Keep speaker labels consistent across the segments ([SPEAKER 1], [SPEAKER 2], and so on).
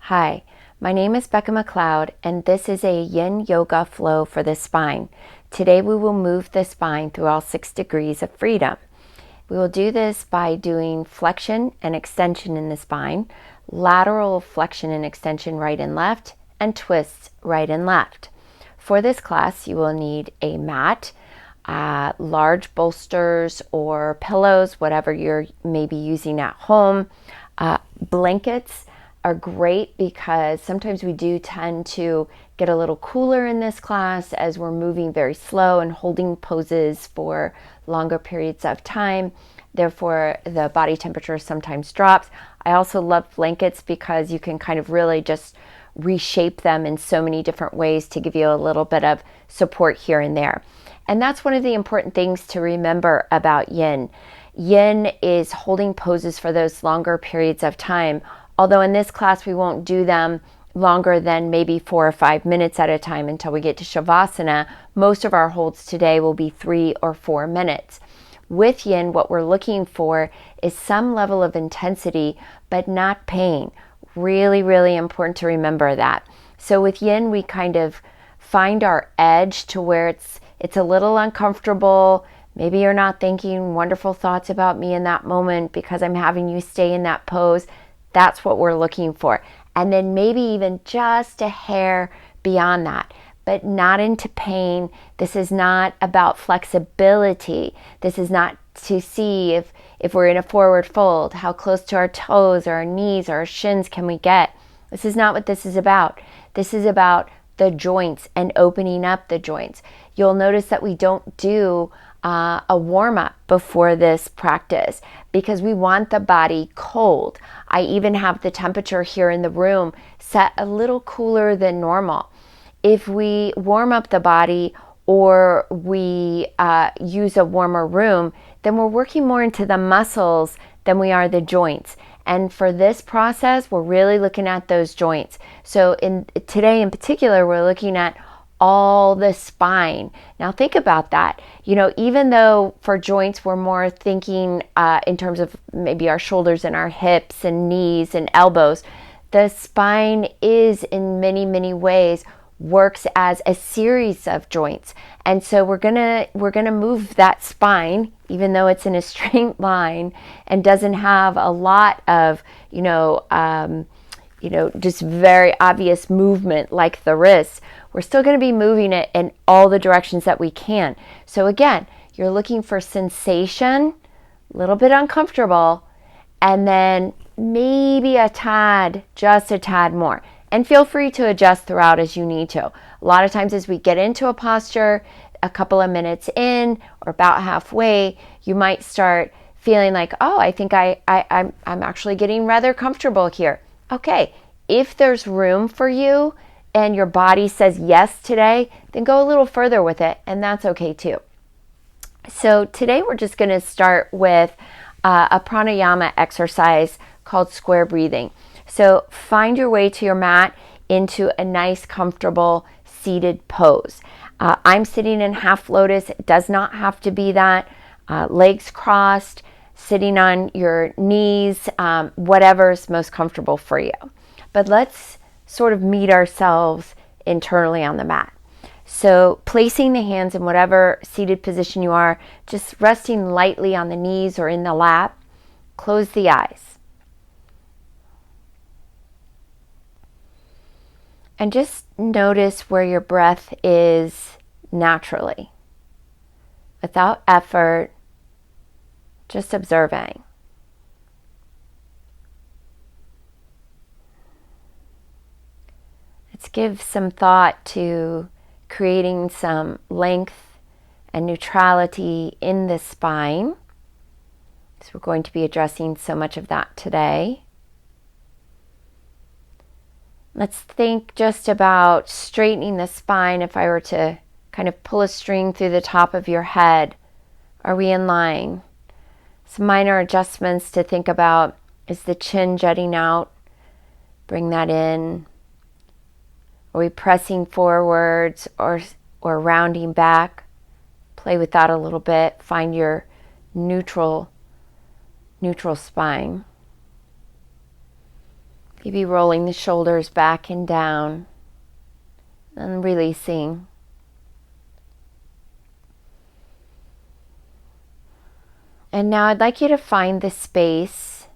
[SPEAKER 1] Hi, my name is Becca McLeod, and this is a Yin Yoga flow for the spine. Today we will move the spine through all 6 degrees of freedom. We will do this by doing flexion and extension in the spine, lateral flexion and extension right and left, and twists right and left. For this class, you will need a mat, large bolsters or pillows, whatever you're maybe using at home. Blankets are great because sometimes we do tend to get a little cooler in this class as we're moving very slow and holding poses for longer periods of time. Therefore, the body temperature sometimes drops. I also love blankets because you can kind of really just reshape them in so many different ways to give you a little bit of support here and there. And that's one of the important things to remember about Yin. Yin is holding poses for those longer periods of time, although in this class we won't do them longer than maybe 4 or 5 minutes at a time until we get to Shavasana. Most of our holds today will be 3 or 4 minutes. With Yin, what we're looking for is some level of intensity, but not pain. Really, really important to remember that. So with Yin, we kind of find our edge to where it's a little uncomfortable. Maybe you're not thinking wonderful thoughts about me in that moment because I'm having you stay in that pose. That's what we're looking for. And then maybe even just a hair beyond that, but not into pain. This is not about flexibility. This is not to see if we're in a forward fold, how close to our toes or our knees or our shins can we get. This is not what this is about. This is about the joints and opening up the joints. You'll notice that we don't do a warm-up before this practice because we want the body cold. I even have the temperature here in the room set a little cooler than normal. If we warm up the body or we use a warmer room, then we're working more into the muscles than we are the joints. And for this process, we're really looking at those joints. So today in particular, we're looking at all the spine. Now think about that. Even though for joints we're more thinking in terms of maybe our shoulders and our hips and knees and elbows, the spine is in many, many ways works as a series of joints. And so we're gonna move that spine, even though it's in a straight line and doesn't have a lot of just very obvious movement like the wrists. We're still going to be moving it in all the directions that we can. So again, you're looking for sensation, a little bit uncomfortable, and then maybe just a tad more. And feel free to adjust throughout as you need to. A lot of times as we get into a posture, a couple of minutes in or about halfway, you might start feeling like, oh, I think I'm actually getting rather comfortable here. Okay, if there's room for you and your body says yes today, then go a little further with it, and that's okay too. So today we're just going to start with a pranayama exercise called square breathing. So find your way to your mat into a nice, comfortable seated pose. I'm sitting in half lotus. It does not have to be that. Legs crossed, sitting on your knees, whatever's most comfortable for you. But let's sort of meet ourselves internally on the mat. So placing the hands in whatever seated position you are, just resting lightly on the knees or in the lap. Close the eyes. And just notice where your breath is naturally, without effort, just observing. Let's give some thought to creating some length and neutrality in the spine. So we're going to be addressing so much of that today. Let's think just about straightening the spine. If I were to kind of pull a string through the top of your head, are we in line? Some minor adjustments to think about. Is the chin jutting out? Bring that in. Are we pressing forwards or rounding back? Play with that a little bit. Find your neutral spine. Maybe rolling the shoulders back and down and releasing. And now I'd like you to find the space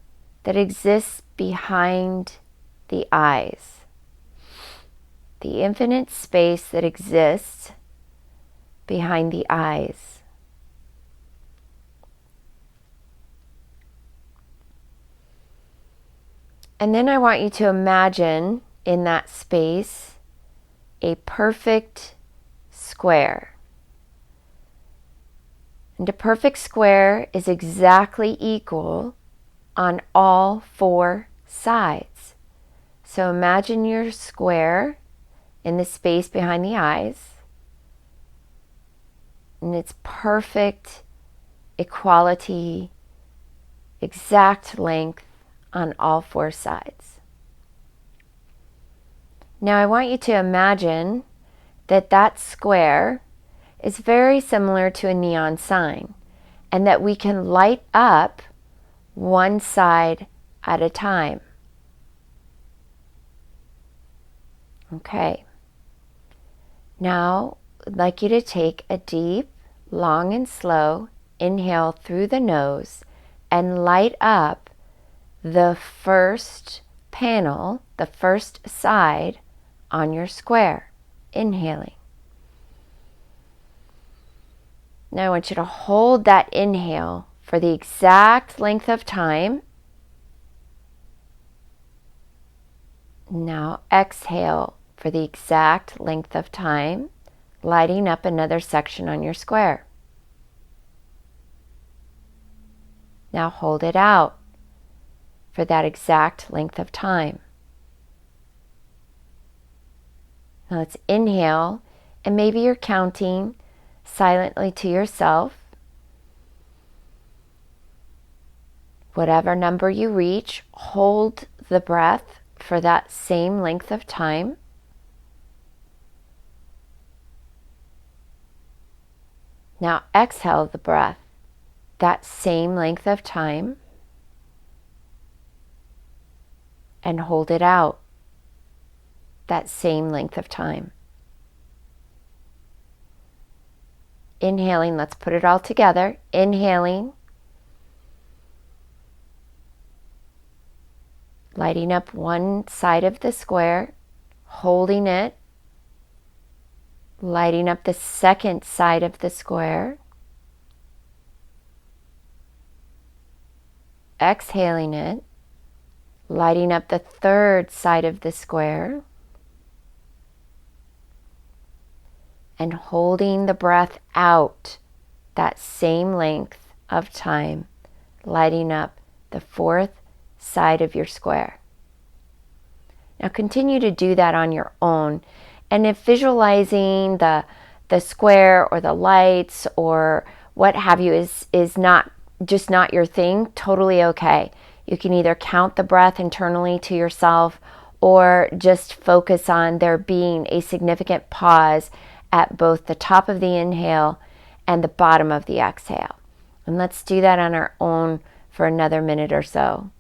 [SPEAKER 1] that exists behind the eyes. The infinite space that exists behind the eyes. And then I want you to imagine in that space a perfect square. And a perfect square is exactly equal on all four sides. So imagine your square in the space behind the eyes, and it's perfect equality, exact length on all four sides. Now I want you to imagine that that square is very similar to a neon sign, and that we can light up one side at a time. Okay. Now I'd like you to take a deep, long and slow inhale through the nose and light up the first panel, the first side on your square. Inhaling. Now I want you to hold that inhale for the exact length of time. Now exhale for the exact length of time, lighting up another section on your square. Now hold it out for that exact length of time. Now let's inhale, and maybe you're counting silently to yourself. Whatever number you reach, hold the breath for that same length of time. Now exhale the breath, that same length of time, and hold it out, that same length of time. Inhaling, let's put it all together. Inhaling, lighting up one side of the square, holding it, lighting up the second side of the square, exhaling it, lighting up the third side of the square, and holding the breath out that same length of time, lighting up the fourth side of your square. Now continue to do that on your own. And if visualizing the square or the lights or what have you is not your thing, totally okay. You can either count the breath internally to yourself or just focus on there being a significant pause at both the top of the inhale and the bottom of the exhale. And let's do that on our own for another minute or so.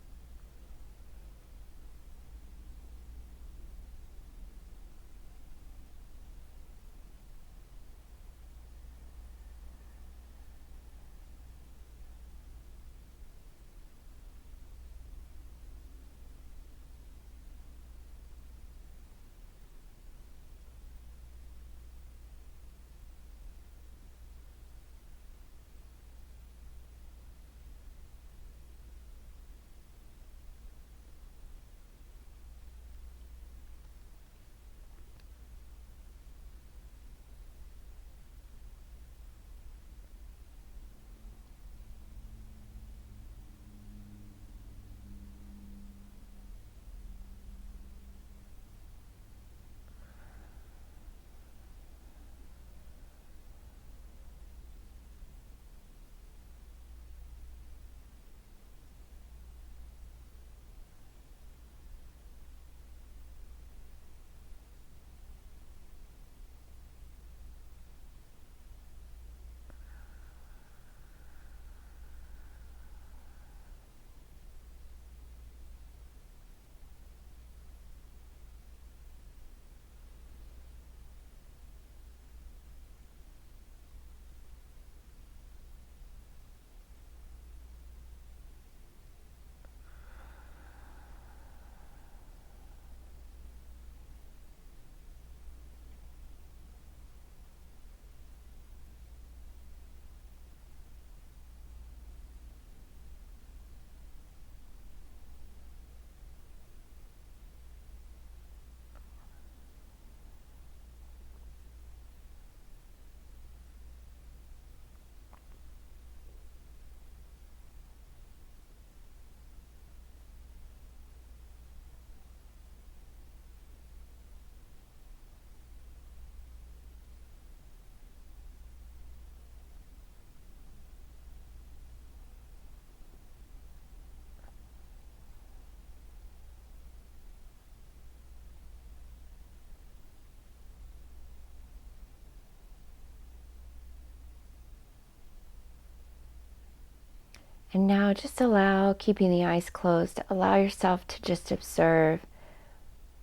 [SPEAKER 1] And now just allow, keeping the eyes closed, allow yourself to just observe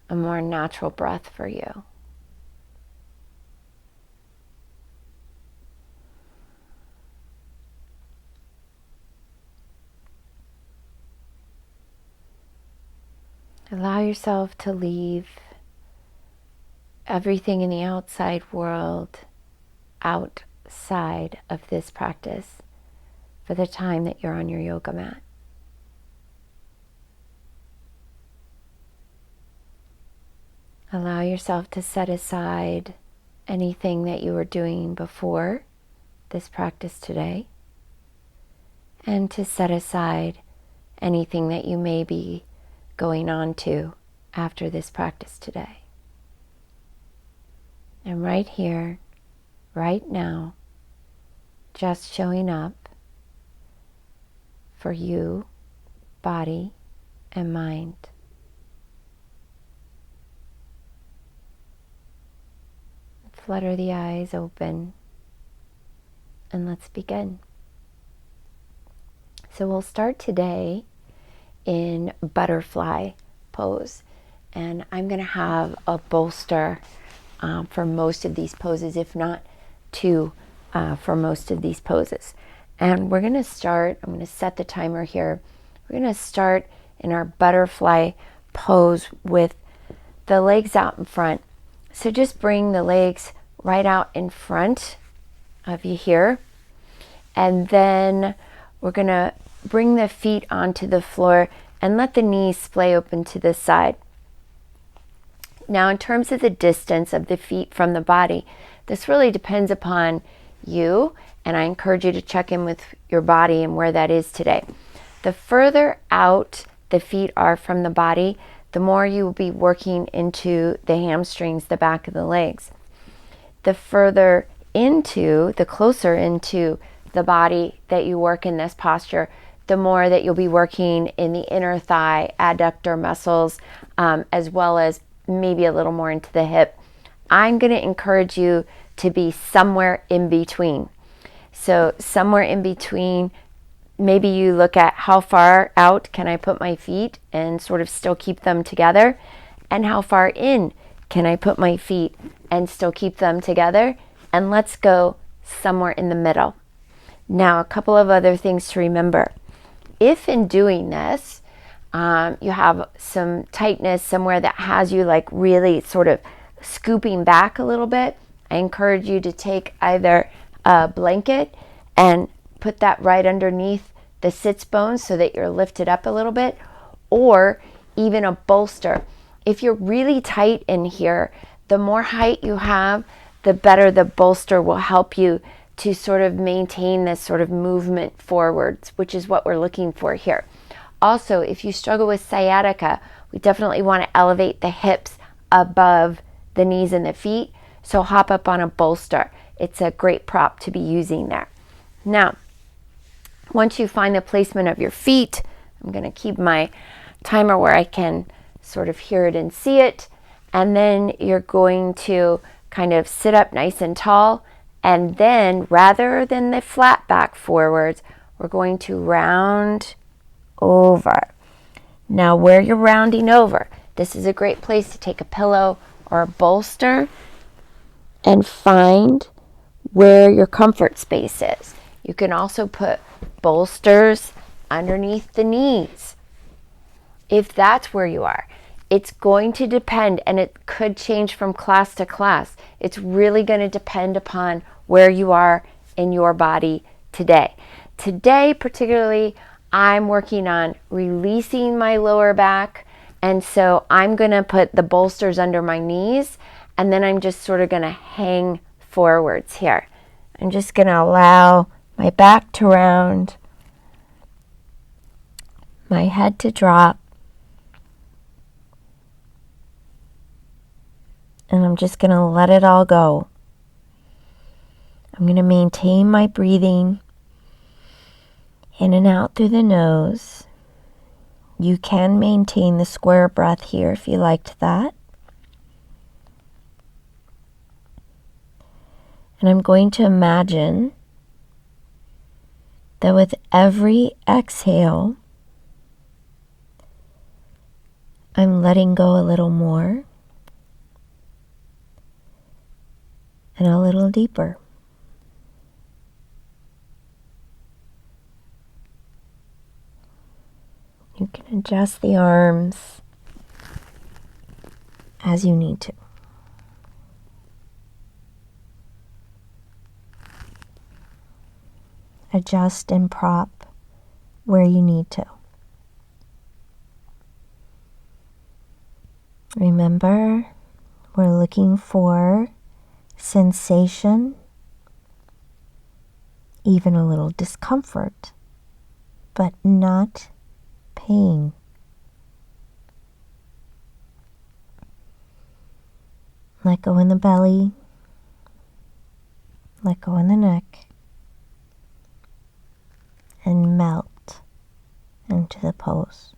[SPEAKER 1] a more natural breath for you. Allow yourself to leave everything in the outside world outside of this practice for the time that you're on your yoga mat. Allow yourself to set aside anything that you were doing before this practice today, and to set aside anything that you may be going on to after this practice today. And right here, right now, just showing up for you, body and mind. Flutter the eyes open, and let's begin. So we'll start today in butterfly pose, and I'm going to have a bolster for most of these poses, if not two for most of these poses. And we're going to start, I'm going to set the timer here. We're going to start in our butterfly pose with the legs out in front. So just bring the legs right out in front of you here. And then we're going to bring the feet onto the floor and let the knees splay open to the side. Now, in terms of the distance of the feet from the body, this really depends upon you, and I encourage you to check in with your body and where that is today. The further out the feet are from the body, the more you will be working into the hamstrings, the back of the legs. The further into, the closer into the body that you work in this posture, the more that you'll be working in the inner thigh, adductor muscles, as well as maybe a little more into the hip. I'm going to encourage you to be somewhere in between. So somewhere in between, maybe you look at how far out can I put my feet and sort of still keep them together, and how far in can I put my feet and still keep them together, and let's go somewhere in the middle. Now, a couple of other things to remember. If in doing this, you have some tightness somewhere that has you like really sort of scooping back a little bit, I encourage you to take either a blanket and put that right underneath the sits bones so that you're lifted up a little bit, or even a bolster. If you're really tight in here, the more height you have, the better the bolster will help you to sort of maintain this sort of movement forwards, which is what we're looking for here. Also, if you struggle with sciatica, we definitely want to elevate the hips above the knees and the feet. So hop up on a bolster. It's a great prop to be using there. Now, once you find the placement of your feet, I'm going to keep my timer where I can sort of hear it and see it. And then you're going to kind of sit up nice and tall. And then rather than the flat back forwards, we're going to round over. Now, where you're rounding over, this is a great place to take a pillow or a bolster and find where your comfort space is. You can also put bolsters underneath the knees if that's where you are. It's going to depend, and it could change from class to class. It's really going to depend upon where you are in your body today. Today, particularly, I'm working on releasing my lower back, and so I'm going to put the bolsters under my knees, and then I'm just sort of going to hang forwards here. I'm just going to allow my back to round, my head to drop, and I'm just going to let it all go. I'm going to maintain my breathing in and out through the nose. You can maintain the square breath here if you liked that. And I'm going to imagine that with every exhale, I'm letting go a little more and a little deeper. You can adjust the arms as you need to. Adjust and prop where you need to. Remember, we're looking for sensation, even a little discomfort, but not pain. Let go in the belly, let go in the neck, and melt into the pose.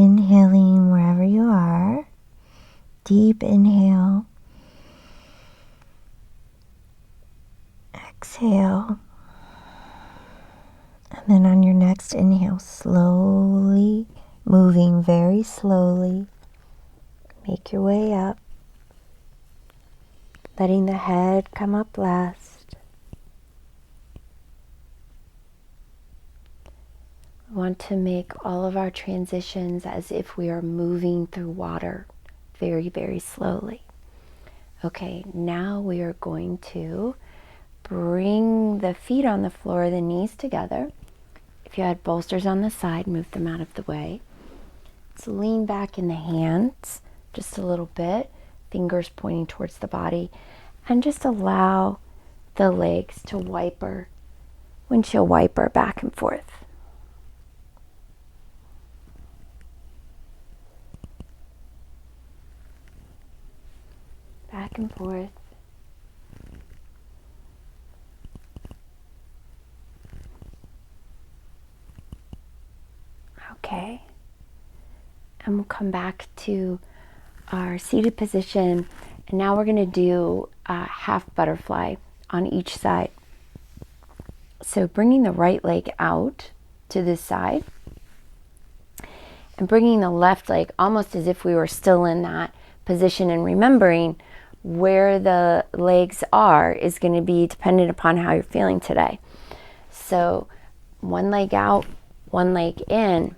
[SPEAKER 1] Inhaling wherever you are. Deep inhale. Exhale. And then on your next inhale, slowly, moving very slowly, make your way up, letting the head come up last. We want to make all of our transitions as if we are moving through water very, very slowly. Okay, now we are going to bring the feet on the floor, the knees together. If you had bolsters on the side, move them out of the way. So lean back in the hands just a little bit, fingers pointing towards the body, and just allow the legs to windshield wiper back and forth. Back and forth. Okay. And we'll come back to our seated position. And now we're going to do a half butterfly on each side. So bringing the right leg out to this side. and bringing the left leg almost as if we were still in that position, and remembering where the legs are is going to be dependent upon how you're feeling today. So one leg out, one leg in.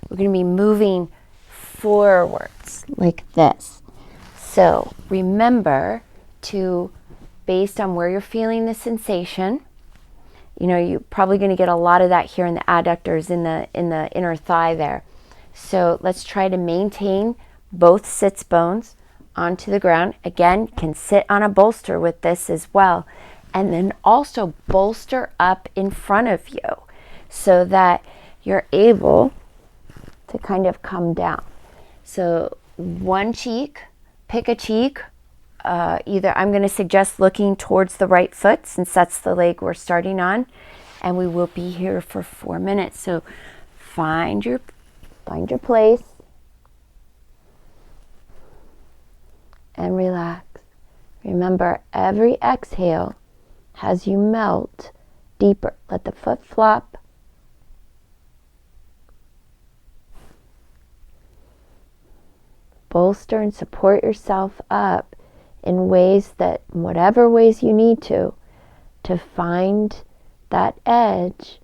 [SPEAKER 1] We're going to be moving forwards like this. So remember to, based on where you're feeling the sensation, you're probably going to get a lot of that here in the adductors, in the inner thigh there. So let's try to maintain both sits bones onto the ground. Again, can sit on a bolster with this as well. And then also bolster up in front of you so that you're able to kind of come down. So one cheek, pick a cheek. Either I'm going to suggest looking towards the right foot, since that's the leg we're starting on, and we will be here for 4 minutes. So find your place and relax. Remember, every exhale has you melt deeper. Let the foot flop. Bolster and support yourself up in ways that, whatever ways you need to find that edge,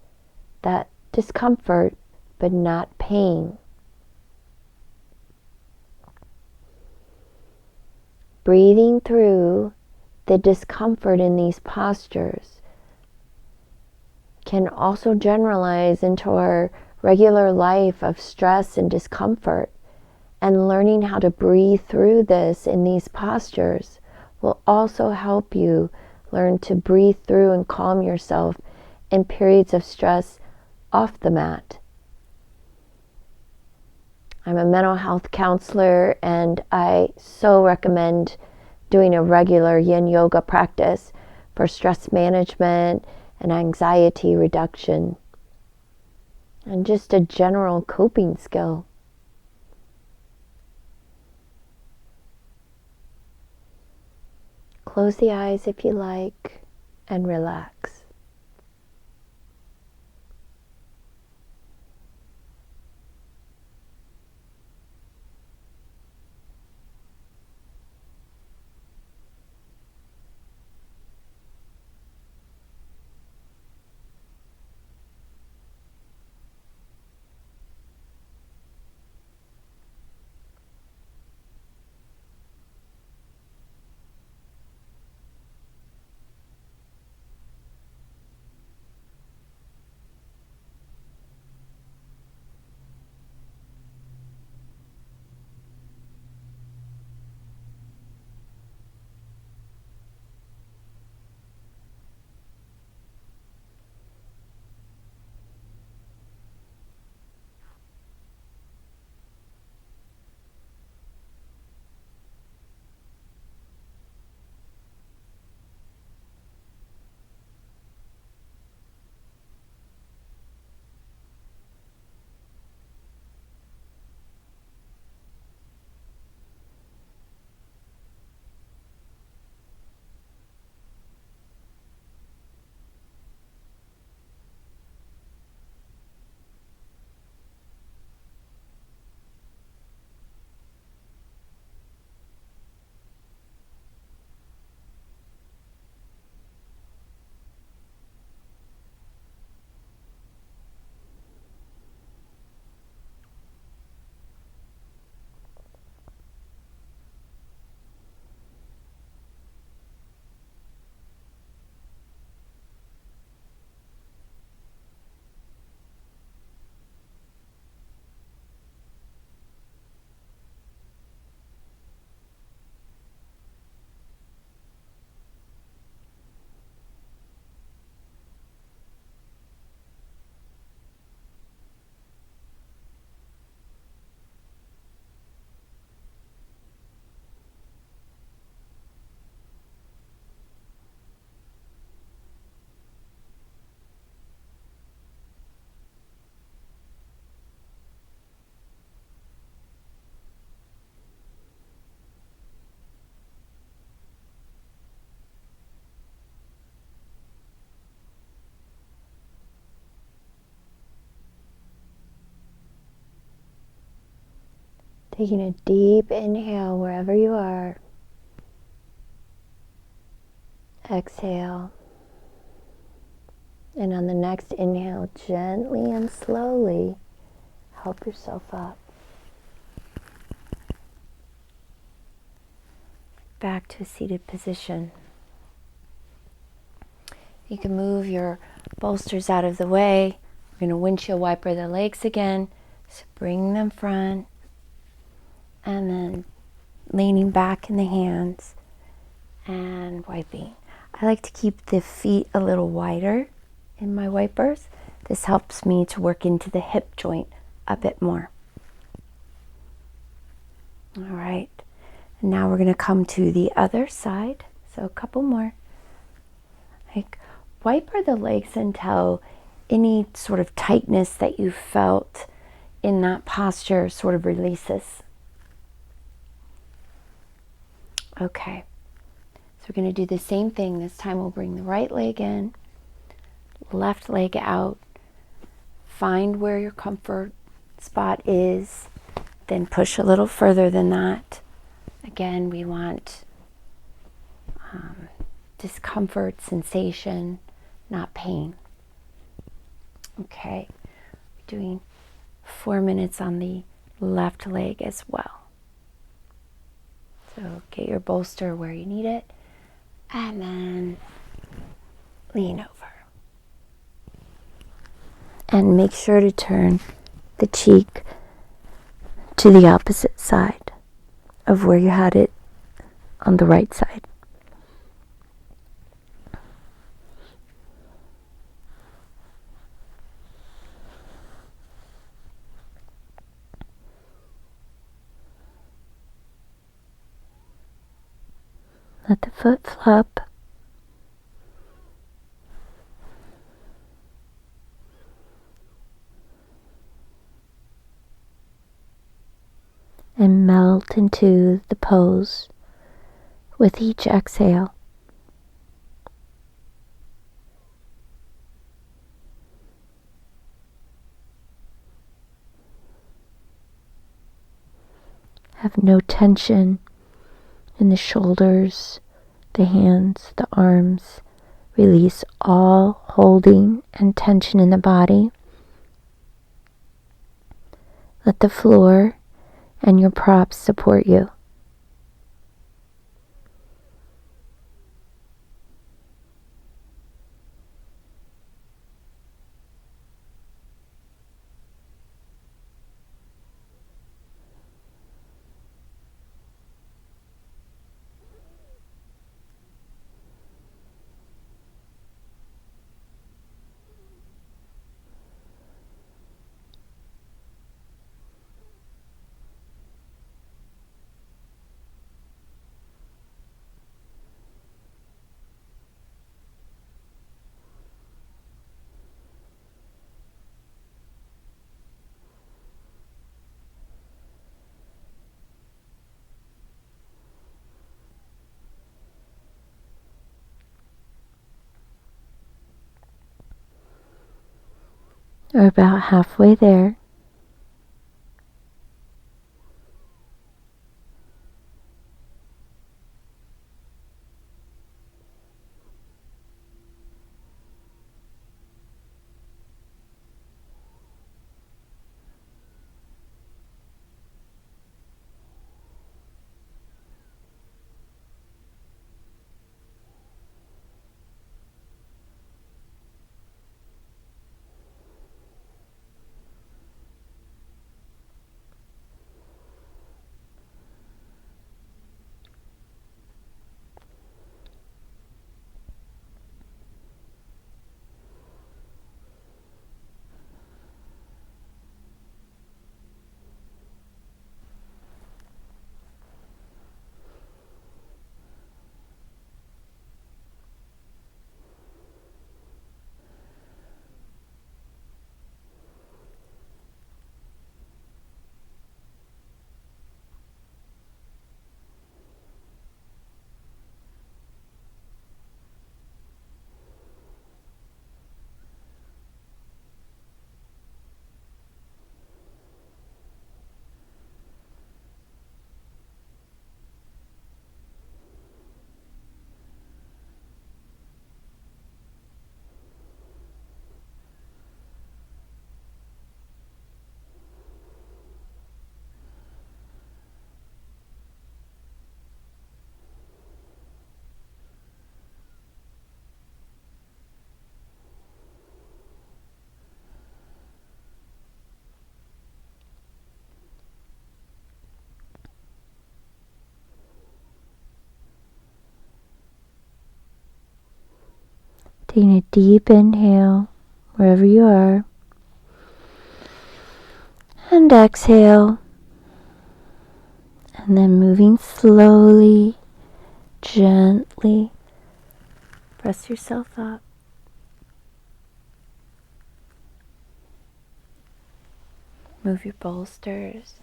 [SPEAKER 1] that discomfort, but not pain. Breathing through the discomfort in these postures can also generalize into our regular life of stress and discomfort. And learning how to breathe through this in these postures will also help you learn to breathe through and calm yourself in periods of stress off the mat. I'm a mental health counselor, and I so recommend doing a regular Yin Yoga practice for stress management and anxiety reduction, and just a general coping skill. Close the eyes if you like, and relax. Taking a deep inhale wherever you are. Exhale. And on the next inhale, gently and slowly help yourself up. Back to a seated position. You can move your bolsters out of the way. We're going to windshield wiper the legs again. So bring them front. And then leaning back in the hands and wiping. I like to keep the feet a little wider in my wipers. This helps me to work into the hip joint a bit more. All right. And now we're going to come to the other side. So a couple more. Like wiper the legs until any sort of tightness that you felt in that posture sort of releases. Okay. So we're going to do the same thing. This time we'll bring the right leg in, left leg out. Find where your comfort spot is. Then push a little further than that. Again, we want discomfort, sensation, not pain. Okay, we're doing 4 minutes on the left leg as well. So get your bolster where you need it, and then lean over. And make sure to turn the cheek to the opposite side of where you had it on the right side. Let the foot flop. And melt into the pose with each exhale. Have no tension in the shoulders, the hands, the arms. Release all holding and tension in the body. Let the floor and your props support you. We're about halfway there. Taking a deep inhale wherever you are. And exhale. And then moving slowly, gently. Press yourself up. Move your bolsters,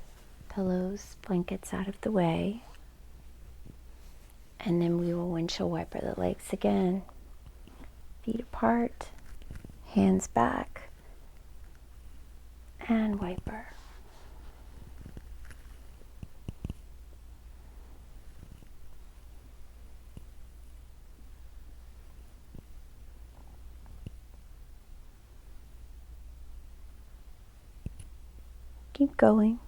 [SPEAKER 1] pillows, blankets out of the way. And then we will windshield wiper the legs again. Feet apart, hands back, and wiper. Keep going.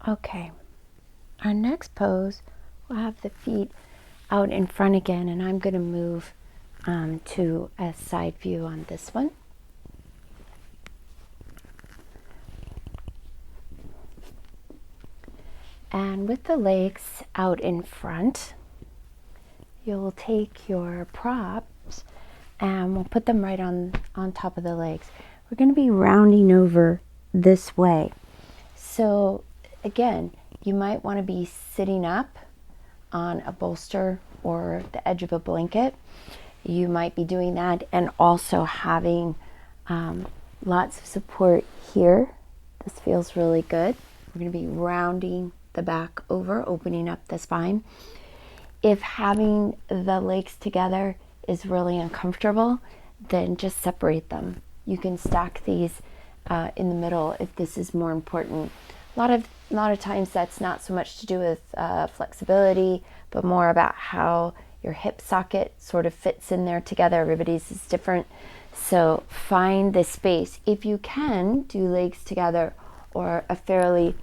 [SPEAKER 1] Okay, our next pose, we'll have the feet out in front again, and I'm going to move to a side view on this one. And with the legs out in front, you'll take your props and we'll put them right on top of the legs. We're going to be rounding over this way. So again, you might want to be sitting up on a bolster or the edge of a blanket. You might be doing that and also having lots of support here. This feels really good. We're going to be rounding the back over, opening up the spine. If having the legs together is really uncomfortable, then just separate them. You can stack these in the middle if this is more important. A lot of times that's not so much to do with flexibility, but more about how your hip socket sort of fits in there together. Everybody's is different. So find the space. If you can do legs together or a fairly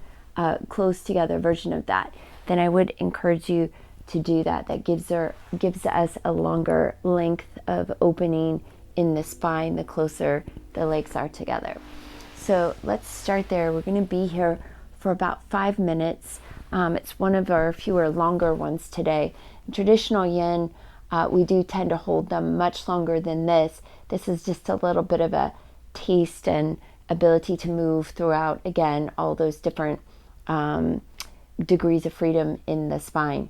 [SPEAKER 1] close together version of that, then I would encourage you to do that. That gives us a longer length of opening in the spine the closer the legs are together. So let's start there. We're going to be here for about 5 minutes. It's one of our fewer longer ones today. In traditional yin, we do tend to hold them much longer than this. This is just a little bit of a taste and ability to move throughout, again, all those different degrees of freedom in the spine.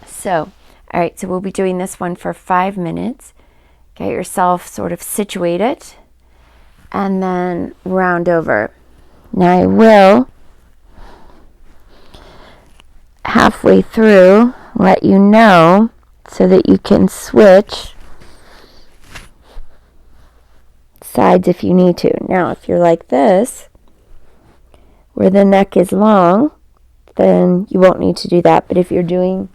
[SPEAKER 1] So, all right, so we'll be doing this one for 5 minutes. Get yourself sort of situated and then round over. Now I will, halfway through, let you know so that you can switch sides if you need to. Now, if you're like this, where the neck is long, then you won't need to do that. But if you're doing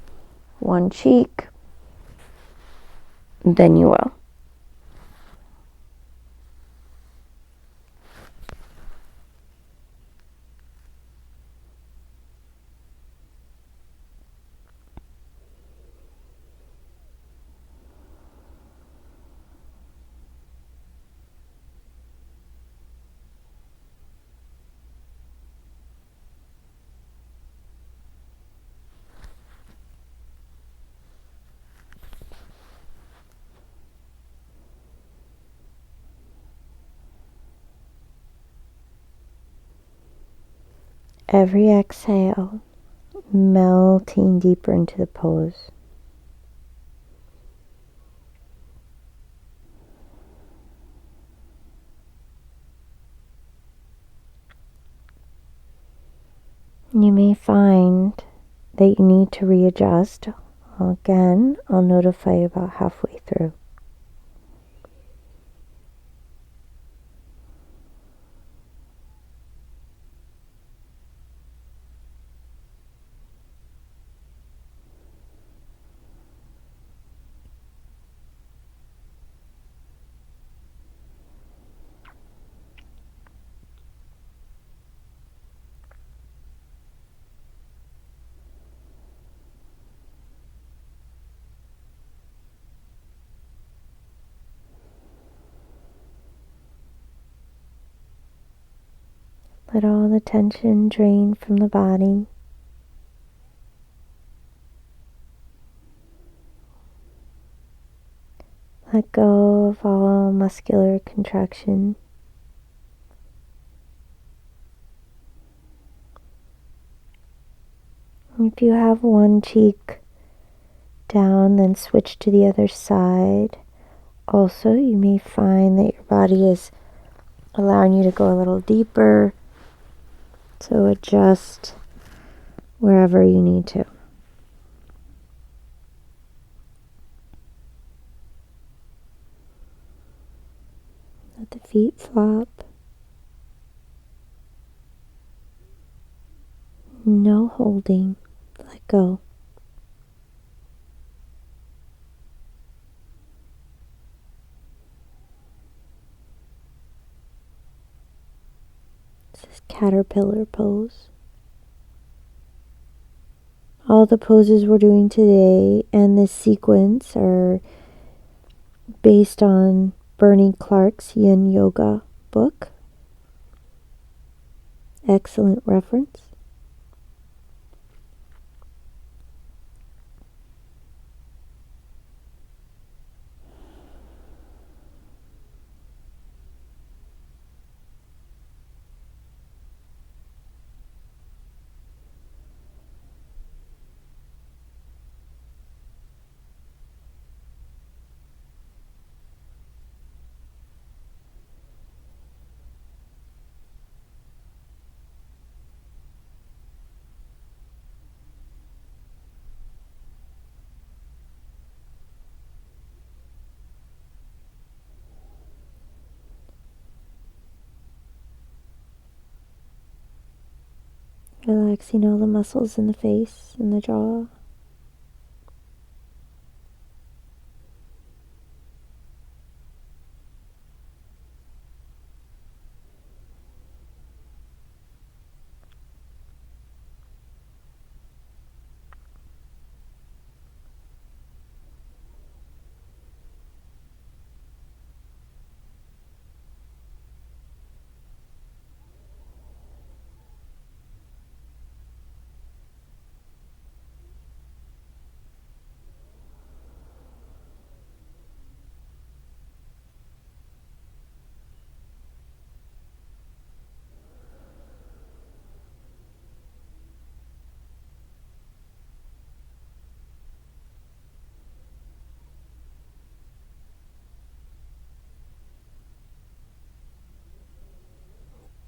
[SPEAKER 1] one cheek, then you will. Every exhale, melting deeper into the pose. You may find that you need to readjust. Again, I'll notify you about halfway through. Let all the tension drain from the body. Let go of all muscular contraction. If you have one cheek down, then switch to the other side. Also, you may find that your body is allowing you to go a little deeper, so adjust wherever you need to. Let the feet flop. No holding. Let go. This is caterpillar pose. All the poses we're doing today and this sequence are based on Bernie Clark's Yin Yoga book. Excellent reference. Relaxing all the muscles in the face and the jaw.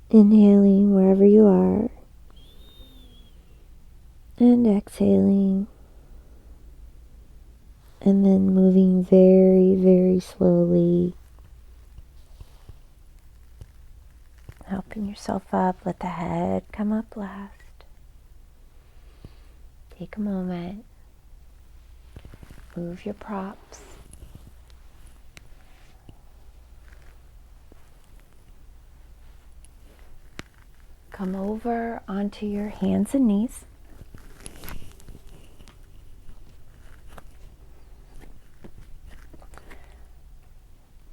[SPEAKER 1] Inhaling wherever you are, and exhaling, and then moving very, very slowly, helping yourself up. Let the head come up last. Take a moment, move your props. Come over onto your hands and knees.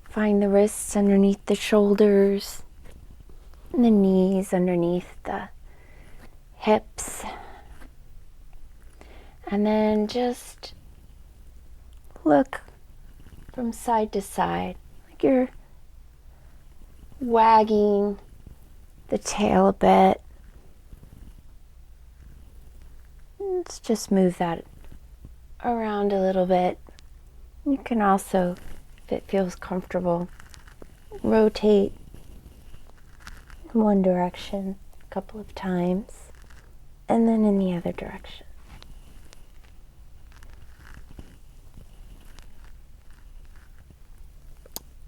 [SPEAKER 1] Find the wrists underneath the shoulders and the knees underneath the hips. And then just look from side to side, like you're wagging the tail a bit. Let's just move that around a little bit. You can also, if it feels comfortable, rotate in one direction a couple of times and then in the other direction.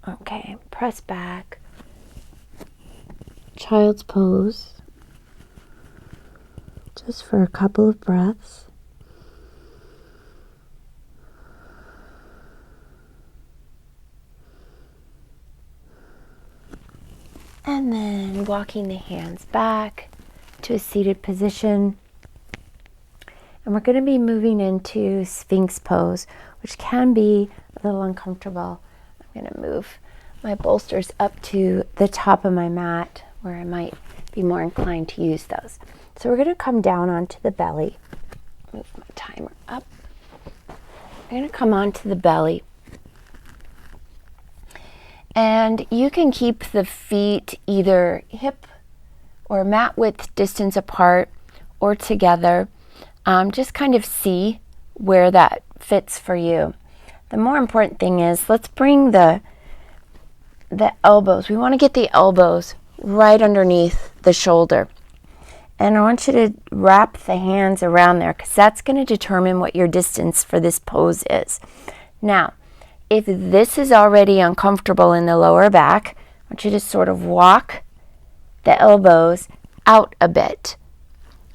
[SPEAKER 1] Okay, press back. Child's pose. Just for a couple of breaths. And then walking the hands back to a seated position. And we're going to be moving into Sphinx pose, which can be a little uncomfortable. I'm going to move my bolsters up to the top of my mat where I might be more inclined to use those. So we're going to come down onto the belly. Move my timer up. I'm going to come onto the belly. And you can keep the feet either hip or mat width distance apart or together. Just kind of see where that fits for you. The more important thing is, let's bring the elbows. We want to get the elbows right underneath the shoulder. And I want you to wrap the hands around there because that's going to determine what your distance for this pose is. Now, if this is already uncomfortable in the lower back, I want you to sort of walk the elbows out a bit.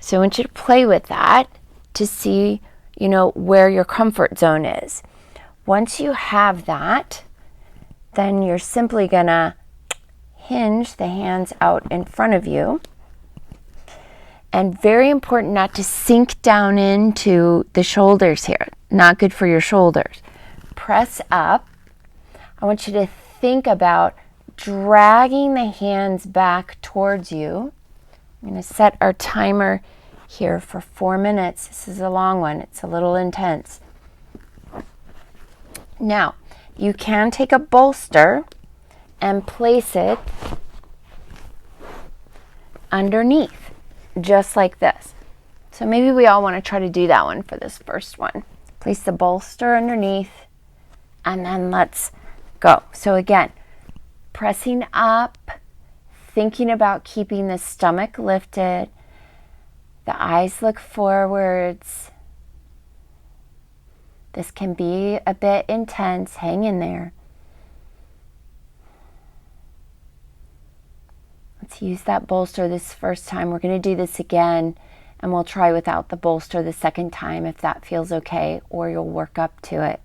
[SPEAKER 1] So I want you to play with that to see, where your comfort zone is. Once you have that, then you're simply going to hinge the hands out in front of you. And very important not to sink down into the shoulders here. Not good for your shoulders. Press up. I want you to think about dragging the hands back towards you. I'm going to set our timer here for 4 minutes. This is a long one. It's a little intense. Now, you can take a bolster and place it underneath, just like this. So maybe we all want to try to do that one for this first one. Place the bolster underneath, and then let's go. So again, pressing up, thinking about keeping the stomach lifted, the eyes look forwards. This can be a bit intense. Hang in there. Let's use that bolster this first time. We're going to do this again, and we'll try without the bolster the second time if that feels okay, or you'll work up to it.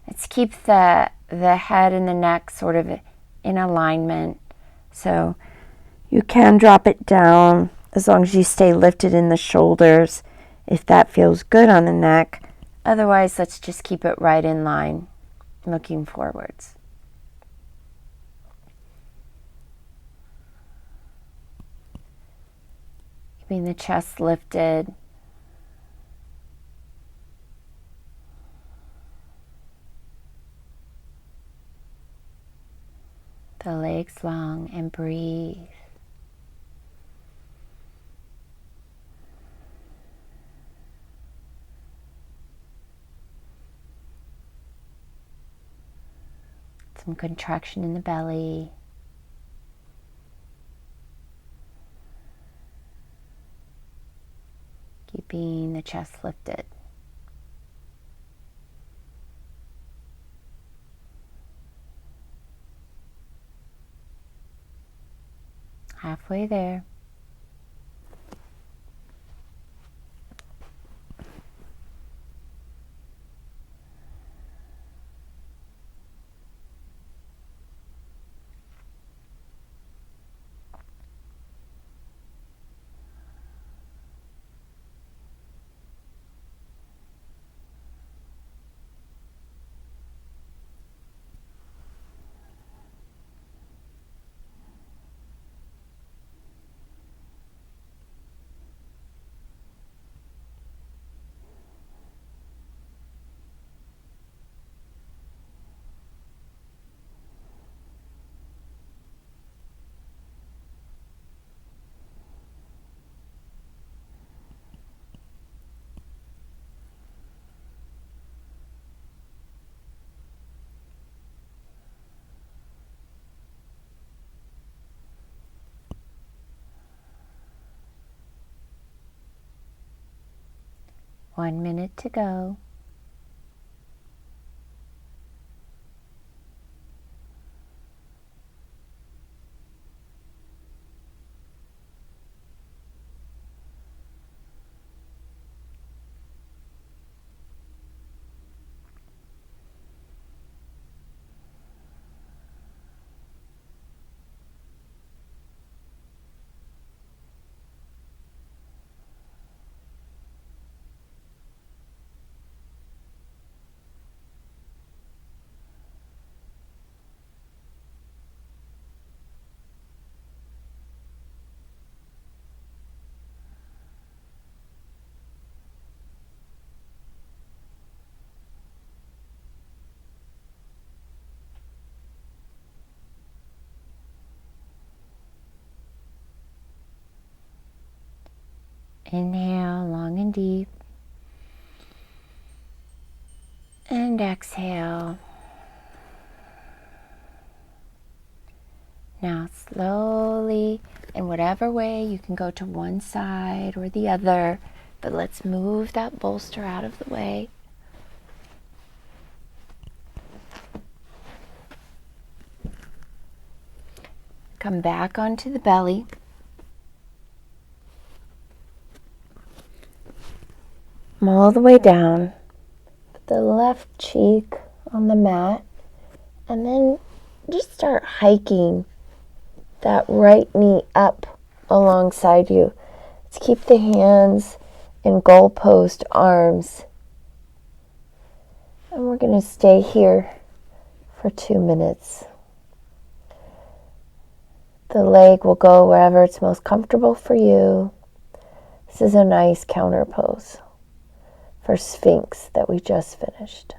[SPEAKER 1] Let's keep the head and the neck sort of in alignment. So you can drop it down as long as you stay lifted in the shoulders if that feels good on the neck. Otherwise, let's just keep it right in line, looking forwards. Keeping the chest lifted. The legs long, and breathe. Some contraction in the belly. Keeping the chest lifted. Halfway there. One minute to go. Inhale long and deep. And exhale. Now slowly, in whatever way, you can go to one side or the other, but let's move that bolster out of the way. Come back onto the belly. All the way down. Put the left cheek on the mat, and then just start hiking that right knee up alongside you. Let's keep the hands in goalpost arms. And we're going to stay here for 2 minutes. The leg will go wherever it's most comfortable for you. This is a nice counter pose for Sphinx that we just finished.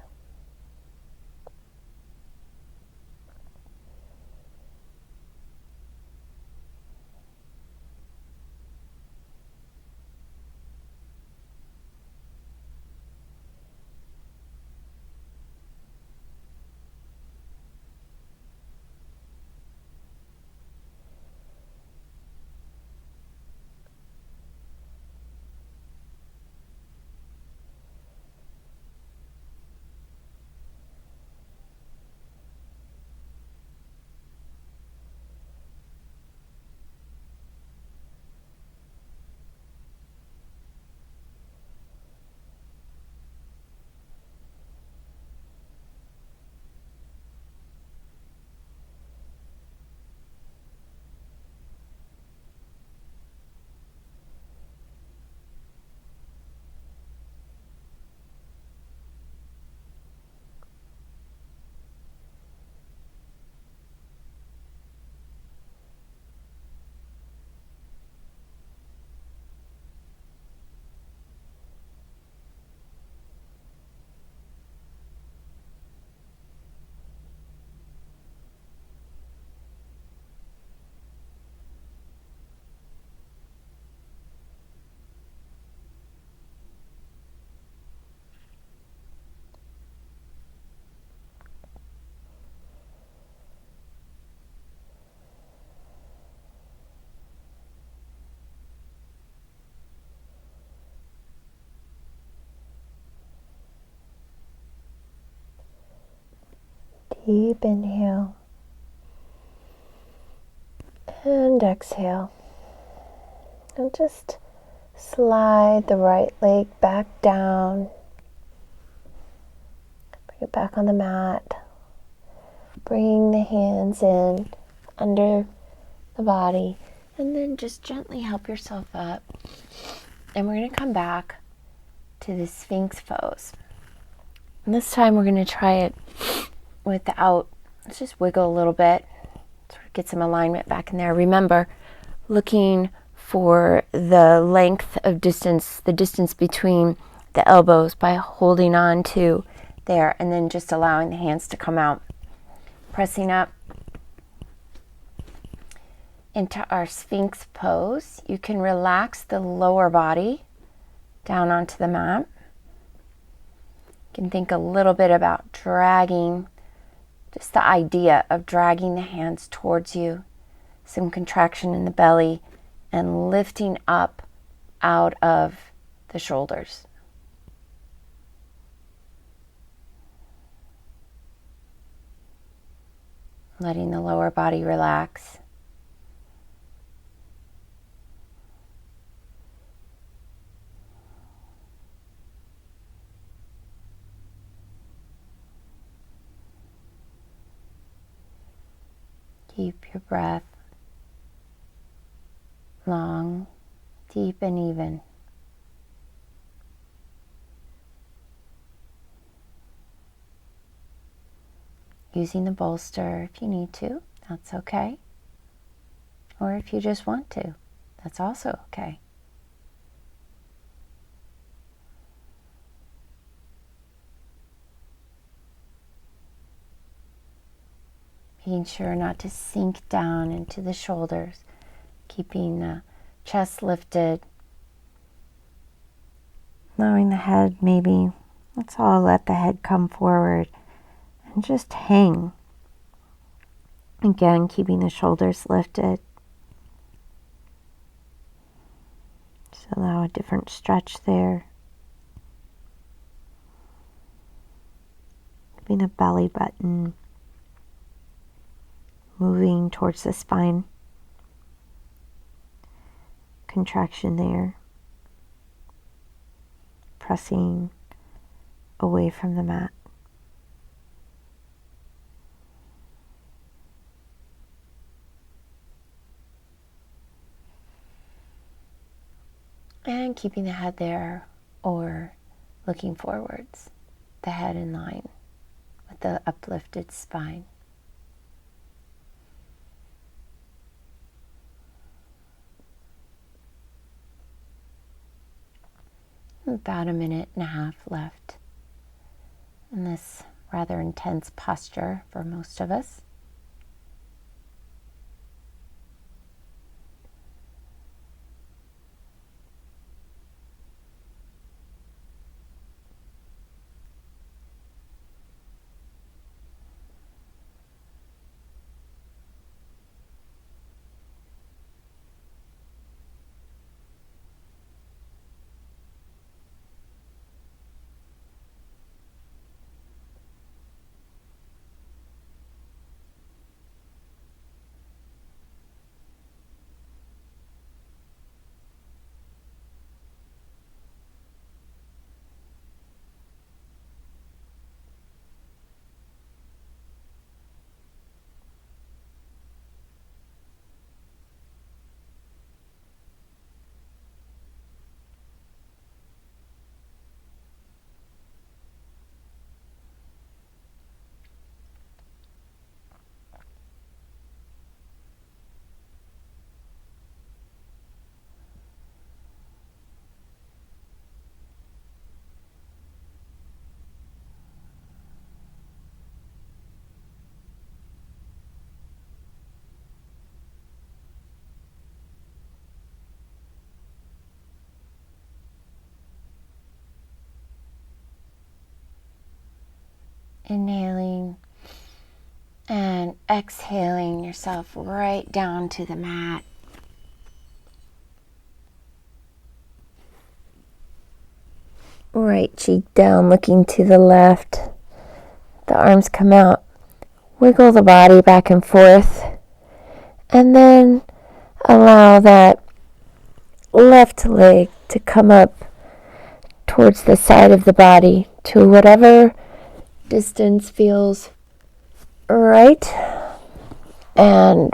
[SPEAKER 1] Deep inhale and exhale. And just slide the right leg back down. Bring it back on the mat. Bring the hands in under the body. And then just gently help yourself up. And we're going to come back to the Sphinx pose. And this time we're going to try it without, let's just wiggle a little bit, sort of get some alignment back in there. Remember, looking for the length of distance, the distance between the elbows by holding on to there and then just allowing the hands to come out. Pressing up into our Sphinx pose. You can relax the lower body down onto the mat. You can think a little bit about dragging, just the idea of dragging the hands towards you, some contraction in the belly, and lifting up out of the shoulders. Letting the lower body relax. Keep your breath long, deep, and even. Using the bolster if you need to, that's okay. Or if you just want to, that's also okay. Being sure not to sink down into the shoulders, keeping the chest lifted, allowing the head, maybe let's all let the head come forward and just hang. Again, keeping the shoulders lifted. Just allow a different stretch there. Keeping the belly button moving towards the spine. Contraction there. Pressing away from the mat. And keeping the head there or looking forwards, the head in line with the uplifted spine. About a minute and a half left in this rather intense posture for most of us. Inhaling and exhaling yourself right down to the mat. Right cheek down, looking to the left. The arms come out. Wiggle the body back and forth. And then allow that left leg to come up towards the side of the body to whatever distance feels right, and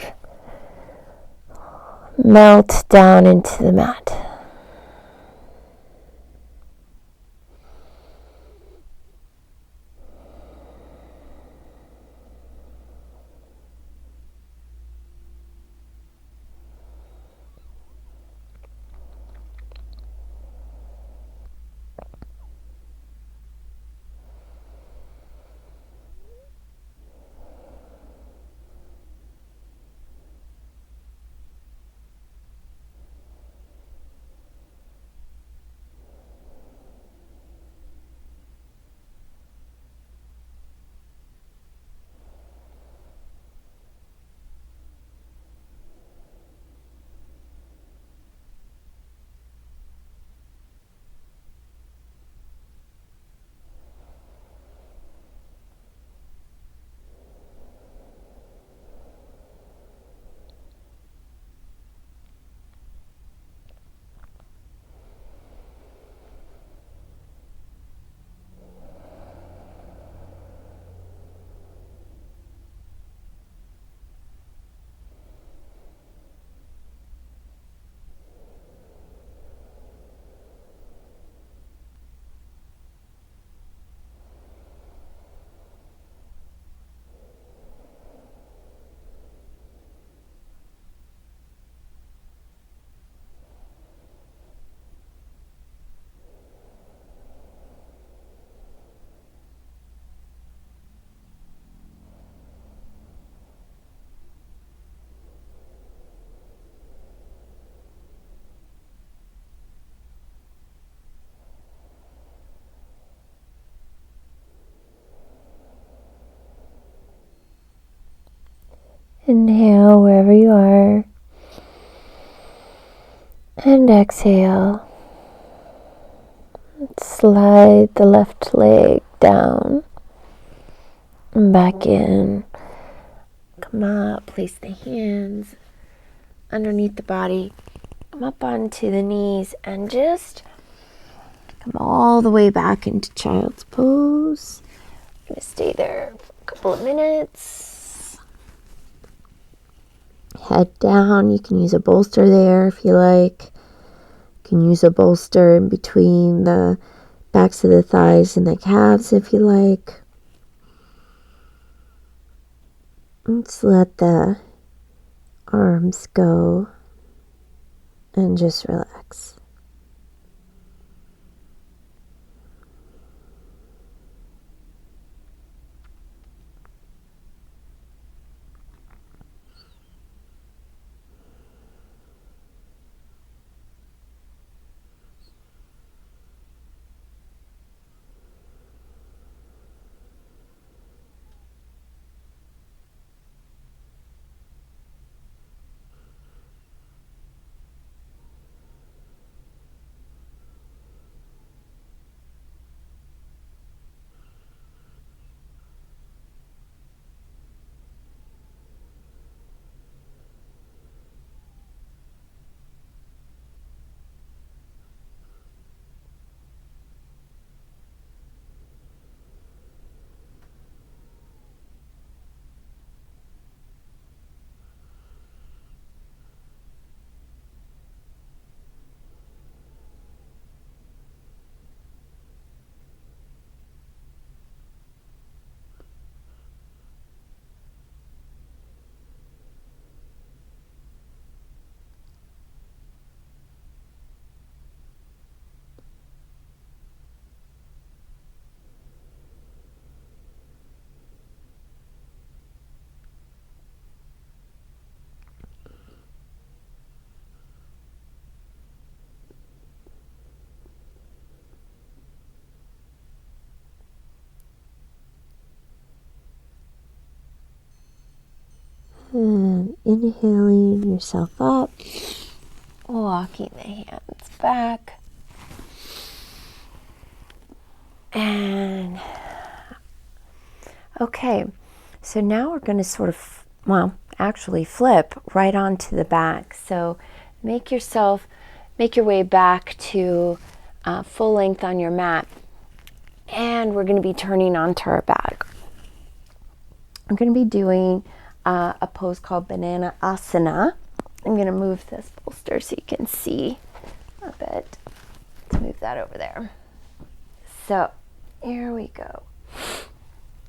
[SPEAKER 1] melt down into the mat. Inhale wherever you are. And exhale. Slide the left leg down and back in. Come up, place the hands underneath the body. Come up onto the knees and just come all the way back into child's pose. I'm going to stay there for a couple of minutes. Head down. You can use a bolster there if you like. You can use a bolster in between the backs of the thighs and the calves if you like. Let's let the arms go and just relax. And inhaling yourself up, walking the hands back, and okay, so now we're going to sort of, actually flip right onto the back. So make your way back to full length on your mat, and we're going to be turning onto our back. I'm going to be doing a pose called Banana Asana. I'm going to move this bolster so you can see a bit. Let's move that over there. So here we go.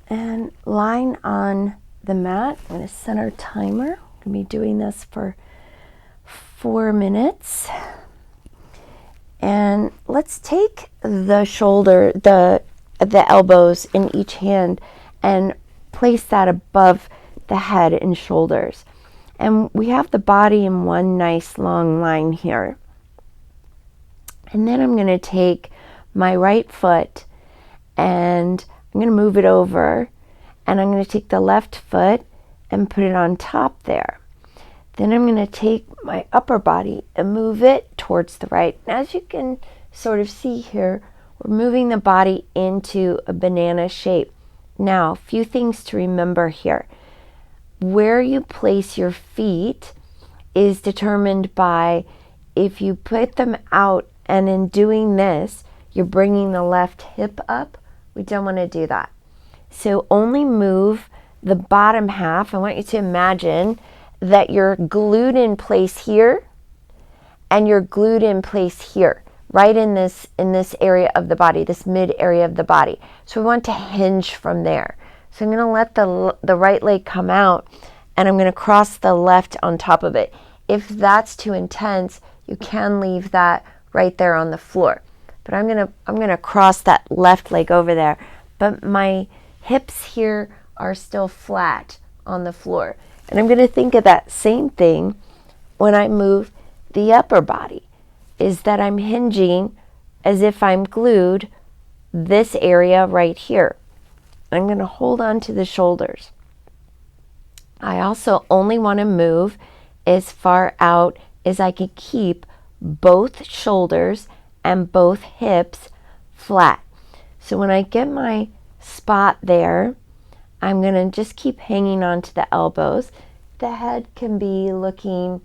[SPEAKER 1] And lying on the mat, I'm going to set our timer. I'm going to be doing this for 4 minutes. And let's take the shoulder, the elbows in each hand and place that above the head and shoulders. And we have the body in one nice long line here. And then I'm going to take my right foot and I'm going to move it over, and I'm going to take the left foot and put it on top there. Then I'm going to take my upper body and move it towards the right. And as you can sort of see here, we're moving the body into a banana shape. Now, a few things to remember here. Where you place your feet is determined by if you put them out and in doing this, you're bringing the left hip up. We don't want to do that. So only move the bottom half. I want you to imagine that you're glued in place here and you're glued in place here, right in this area of the body, this mid area of the body. So we want to hinge from there. So I'm going to let the right leg come out, and I'm going to cross the left on top of it. If that's too intense, you can leave that right there on the floor. But I'm going to cross that left leg over there. But my hips here are still flat on the floor. And I'm going to think of that same thing when I move the upper body, is that I'm hinging as if I'm glued this area right here. I'm going to hold on to the shoulders. I also only want to move as far out as I can keep both shoulders and both hips flat. So when I get my spot there, I'm going to just keep hanging on to the elbows. The head can be looking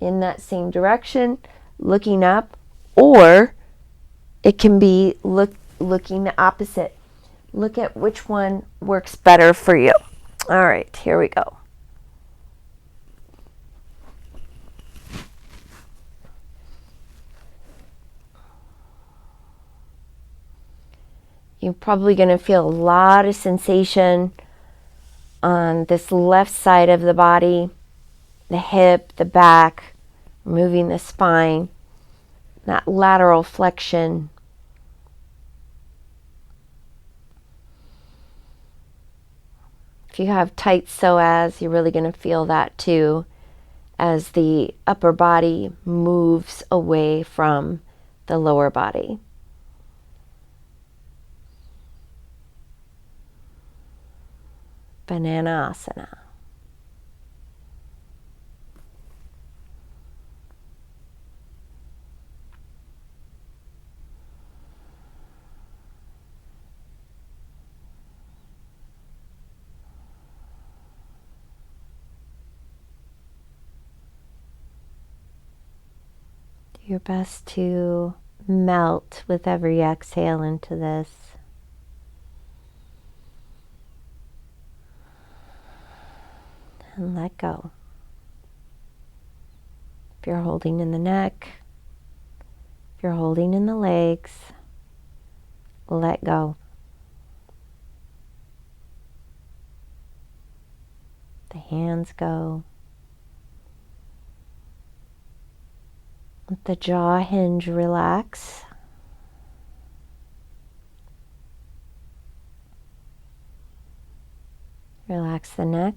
[SPEAKER 1] in that same direction, looking up, or it can be looking the opposite. Look at which one works better for you. All right, here we go. You're probably going to feel a lot of sensation on this left side of the body, the hip, the back, moving the spine, that lateral flexion. If you have tight psoas, you're really going to feel that too, as the upper body moves away from the lower body. Banana asana. Do your best to melt with every exhale into this. And let go. If you're holding in the neck, if you're holding in the legs, let go. The hands go. Let the jaw hinge relax. Relax the neck.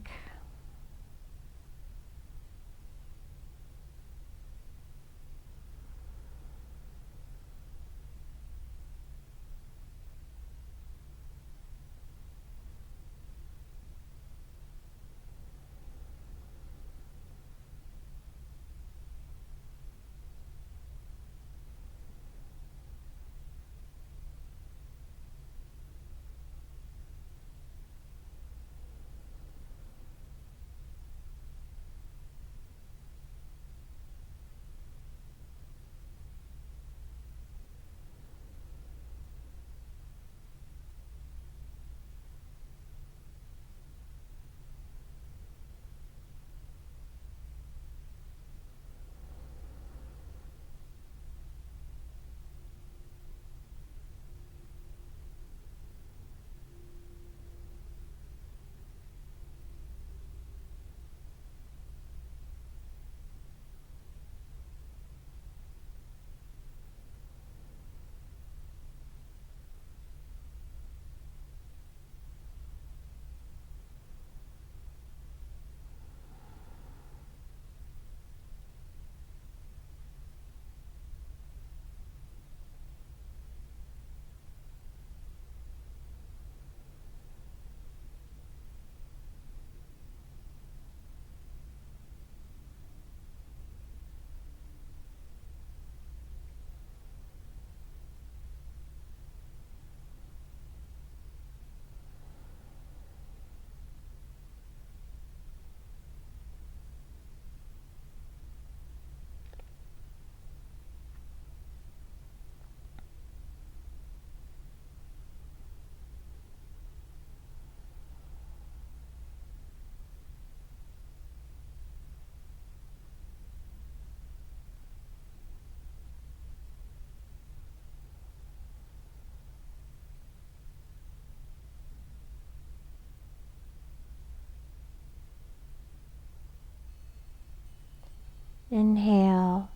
[SPEAKER 1] Inhale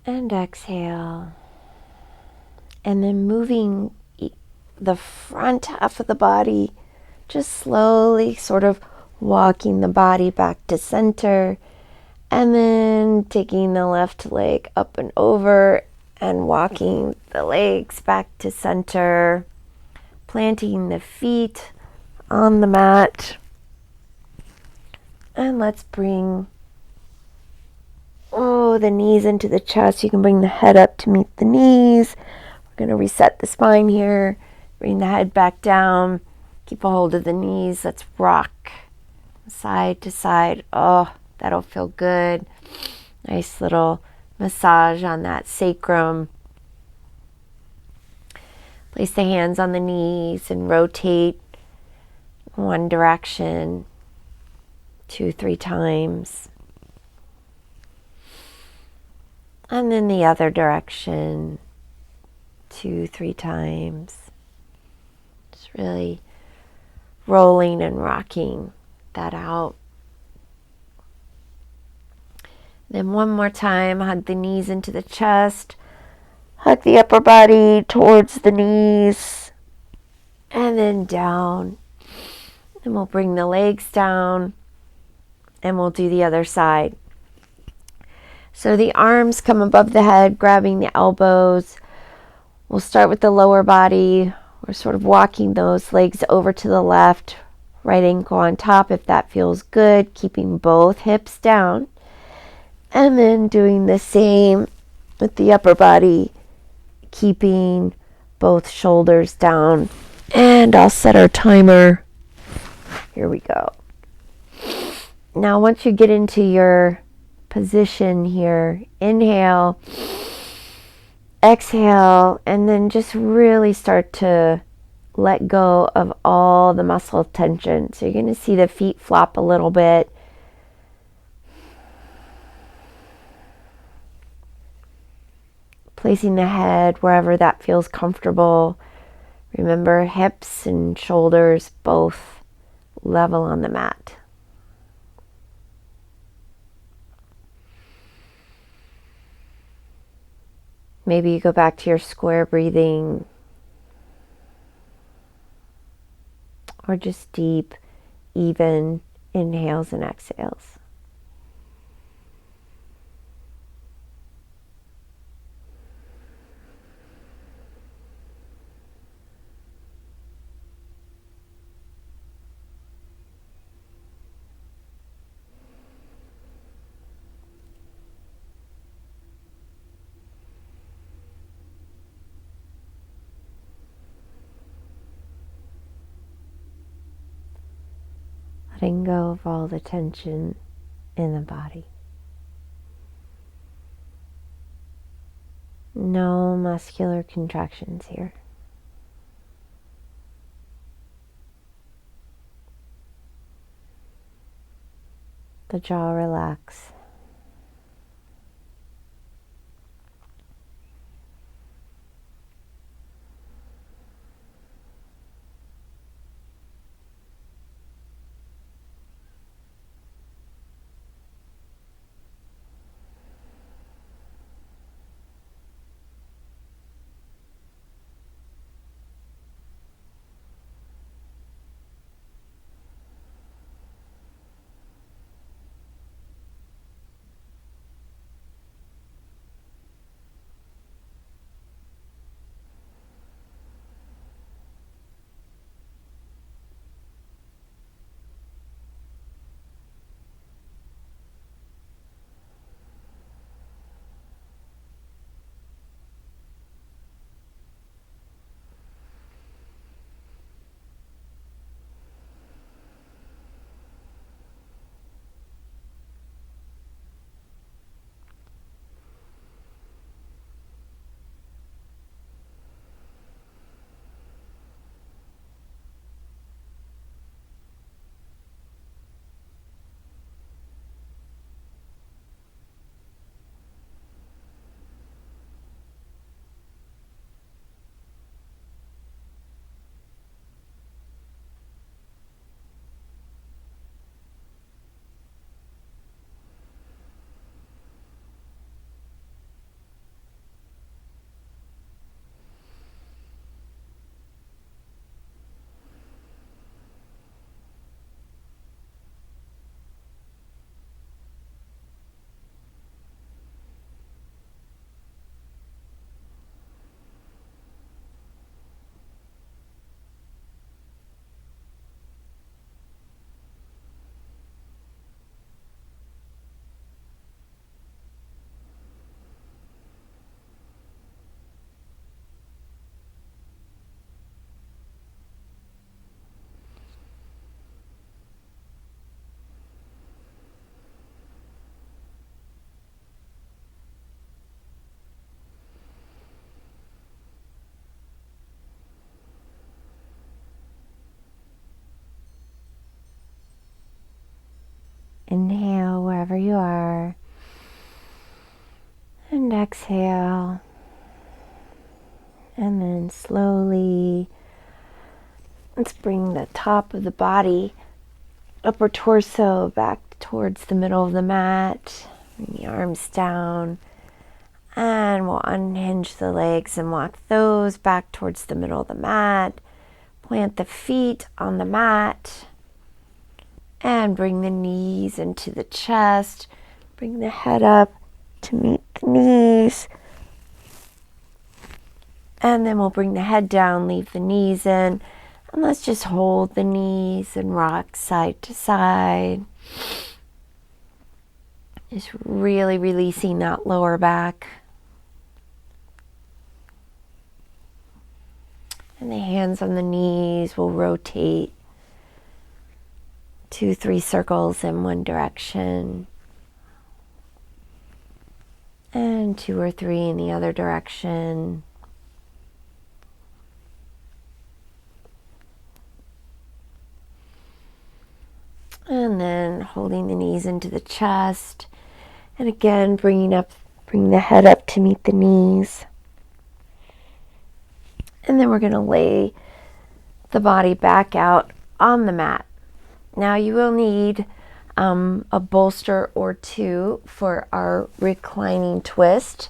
[SPEAKER 1] and exhale. And then moving the front half of the body, just slowly sort of walking the body back to center, and then taking the left leg up and over and walking the legs back to center, planting the feet on the mat, And let's bring the knees into the chest. You can bring the head up to meet the knees. We're going to reset the spine here. Bring the head back down. Keep a hold of the knees. Let's rock side to side. Oh, that'll feel good. Nice little massage on that sacrum. Place the hands on the knees and rotate one direction 2-3 times. And then the other direction 2-3 times. Just really rolling and rocking that out. Then one more time, hug the knees into the chest. Hug the upper body towards the knees. And then down. And we'll bring the legs down. And we'll do the other side. So the arms come above the head, grabbing the elbows. We'll start with the lower body. We're sort of walking those legs over to the left. Right ankle on top if that feels good. Keeping both hips down. And then doing the same with the upper body. Keeping both shoulders down. And I'll set our timer. Here we go. Now once you get into your position here, inhale, exhale, and then just really start to let go of all the muscle tension. So you're going to see the feet flop a little bit. Placing the head wherever that feels comfortable. Remember, hips and shoulders both level on the mat. Maybe you go back to your square breathing, or just deep, even inhales and exhales. Letting go of all the tension in the body. No muscular contractions here. The jaw relax. Inhale wherever you are. And exhale. And then slowly, let's bring the top of the body, upper torso back towards the middle of the mat. Bring the arms down. And we'll unhinge the legs and walk those back towards the middle of the mat. Plant the feet on the mat. And bring the knees into the chest. Bring the head up to meet the knees. And then we'll bring the head down, leave the knees in. And let's just hold the knees and rock side to side. Just really releasing that lower back. And the hands on the knees will rotate 2-3 circles in one direction. And 2 or 3 in the other direction. And then holding the knees into the chest. And again, bring the head up to meet the knees. And then we're going to lay the body back out on the mat. Now you will need a bolster or two for our reclining twist.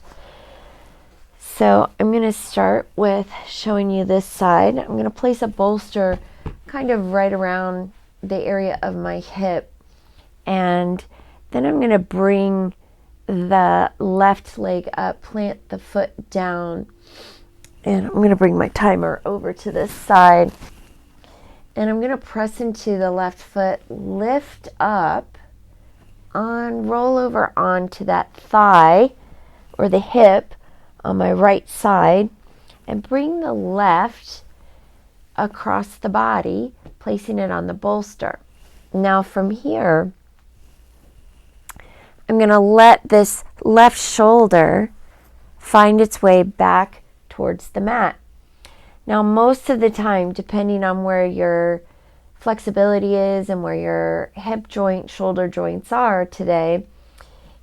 [SPEAKER 1] So I'm going to start with showing you this side. I'm going to place a bolster kind of right around the area of my hip. And then I'm going to bring the left leg up, plant the foot down. And I'm going to bring my timer over to this side. And I'm going to press into the left foot, lift up, roll over onto that thigh or the hip on my right side, and bring the left across the body, placing it on the bolster. Now from here, I'm going to let this left shoulder find its way back towards the mat. Now, most of the time, depending on where your flexibility is and where your hip joint, shoulder joints are today,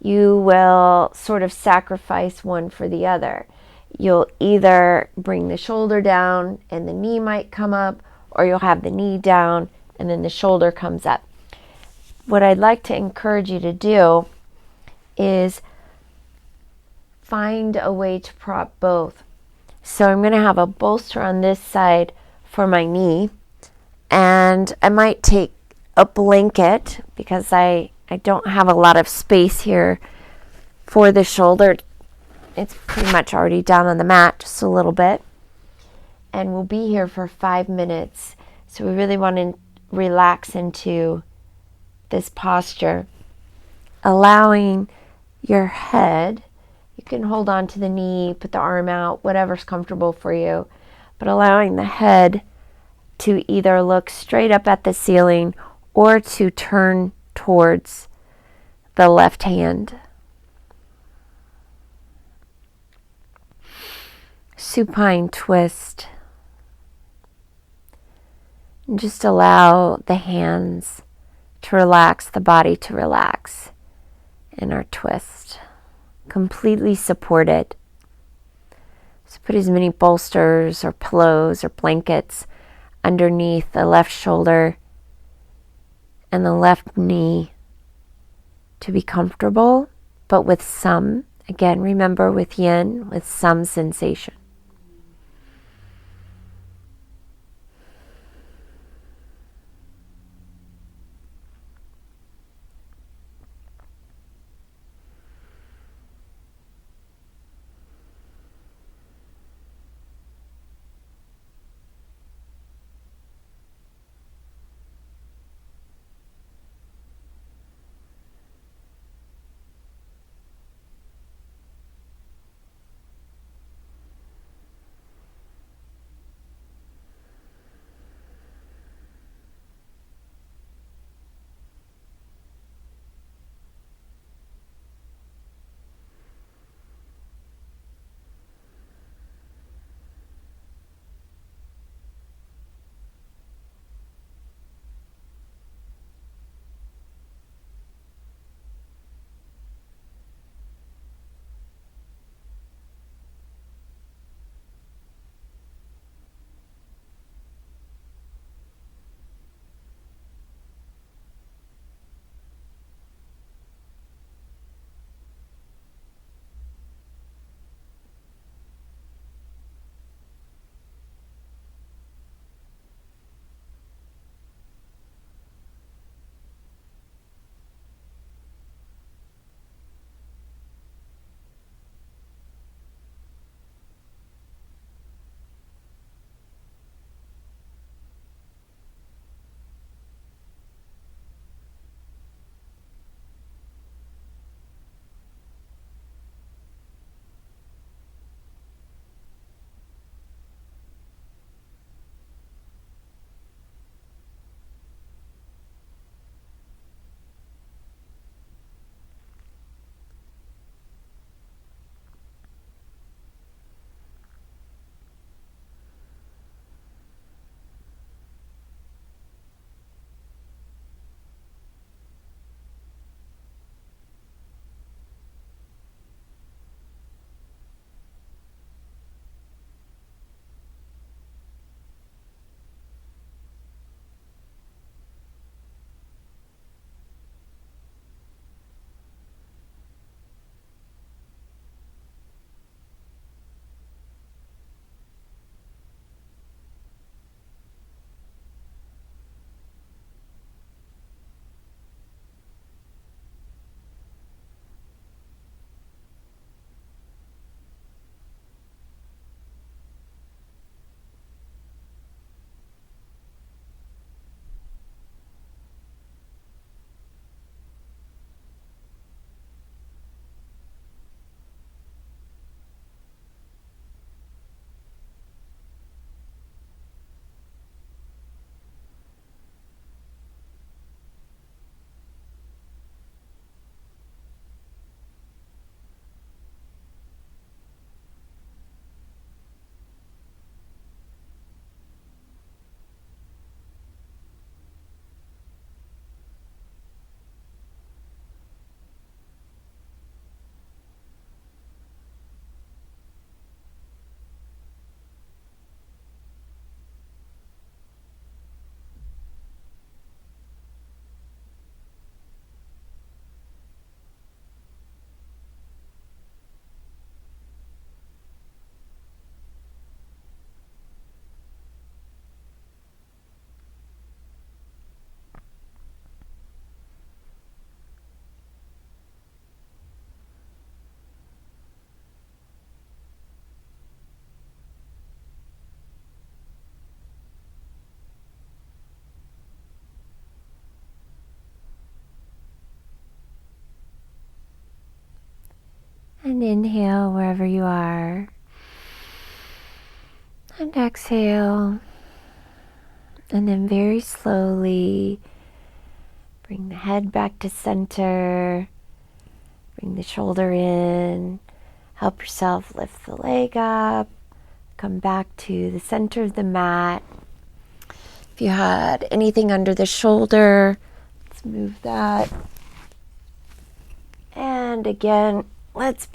[SPEAKER 1] you will sort of sacrifice one for the other. You'll either bring the shoulder down and the knee might come up, or you'll have the knee down and then the shoulder comes up. What I'd like to encourage you to do is find a way to prop both. So I'm going to have a bolster on this side for my knee, and I might take a blanket because I don't have a lot of space here for the shoulder. It's pretty much already down on the mat, just a little bit. And we'll be here for 5 minutes. So we really want to relax into this posture, allowing your head, you can hold on to the knee, put the arm out, whatever's comfortable for you, but allowing the head to either look straight up at the ceiling or to turn towards the left hand. Supine twist. And just allow the hands to relax, the body to relax in our twist. Completely supported. So put as many bolsters or pillows or blankets underneath the left shoulder and the left knee to be comfortable, but with some, again, remember with yin, with some sensation. And inhale wherever you are. And exhale. And then very slowly bring the head back to center. Bring the shoulder in. Help yourself lift the leg up. Come back to the center of the mat. If you had anything under the shoulder, let's move that. And again, let's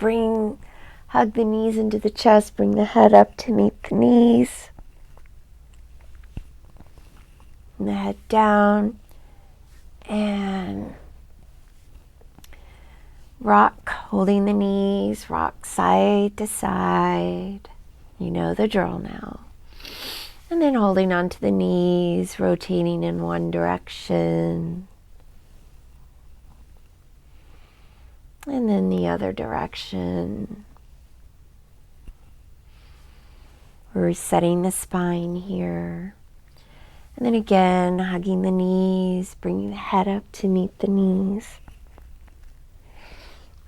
[SPEAKER 1] hug the knees into the chest. Bring the head up to meet the knees. And the head down. And rock, holding the knees, rock side to side. You know the drill now. And then holding onto the knees, rotating in one direction. And then the other direction. We're resetting the spine here. And then again, hugging the knees, bringing the head up to meet the knees.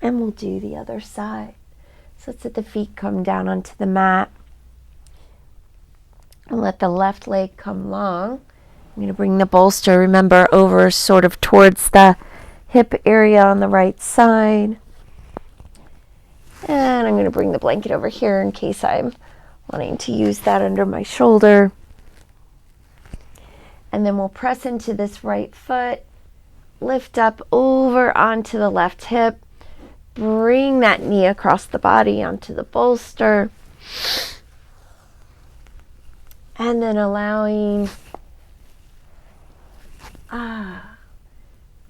[SPEAKER 1] And we'll do the other side. So let's let the feet come down onto the mat. And let the left leg come long. I'm going to bring the bolster, remember, over sort of towards the hip area on the right side. And I'm going to bring the blanket over here in case I'm wanting to use that under my shoulder. And then we'll press into this right foot. Lift up over onto the left hip. Bring that knee across the body onto the bolster. And then allowing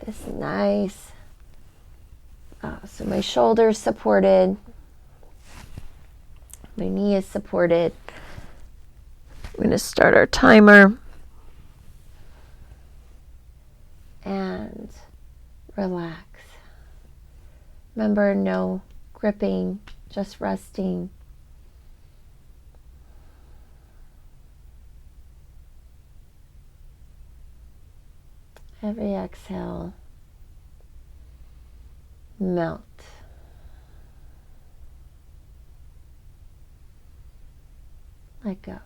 [SPEAKER 1] this nice, so my shoulder is supported, my knee is supported. We're going to start our timer and relax. Remember, no gripping, just resting. Every exhale, melt. Let go.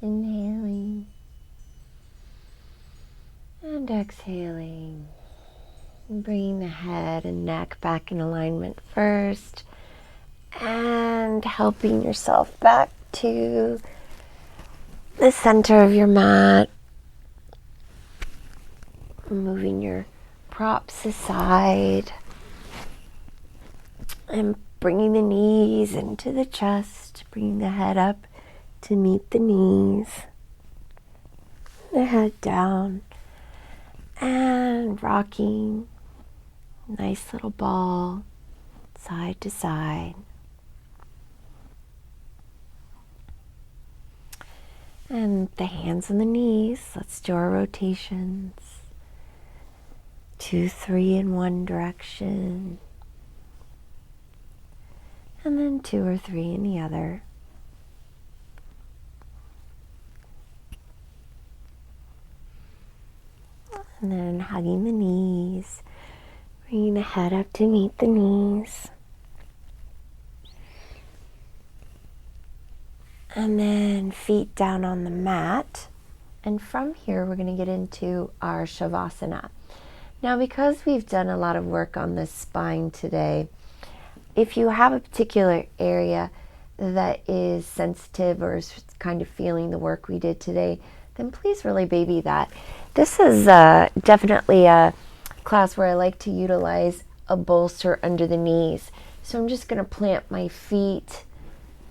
[SPEAKER 1] Inhaling and exhaling. And bringing the head and neck back in alignment first. And helping yourself back to the center of your mat. Moving your props aside. And bringing the knees into the chest. Bringing the head up to meet the knees. The head down. And rocking. Nice little ball. Side to side. And the hands on the knees. Let's do our rotations. 2, 3 in one direction. And then 2 or 3 in the other. And then hugging the knees. Bringing the head up to meet the knees. And then feet down on the mat. And from here, we're going to get into our Shavasana. Now, because we've done a lot of work on the spine today, if you have a particular area that is sensitive or is kind of feeling the work we did today, then please really baby that. This is definitely a class where I like to utilize a bolster under the knees. So I'm just going to plant my feet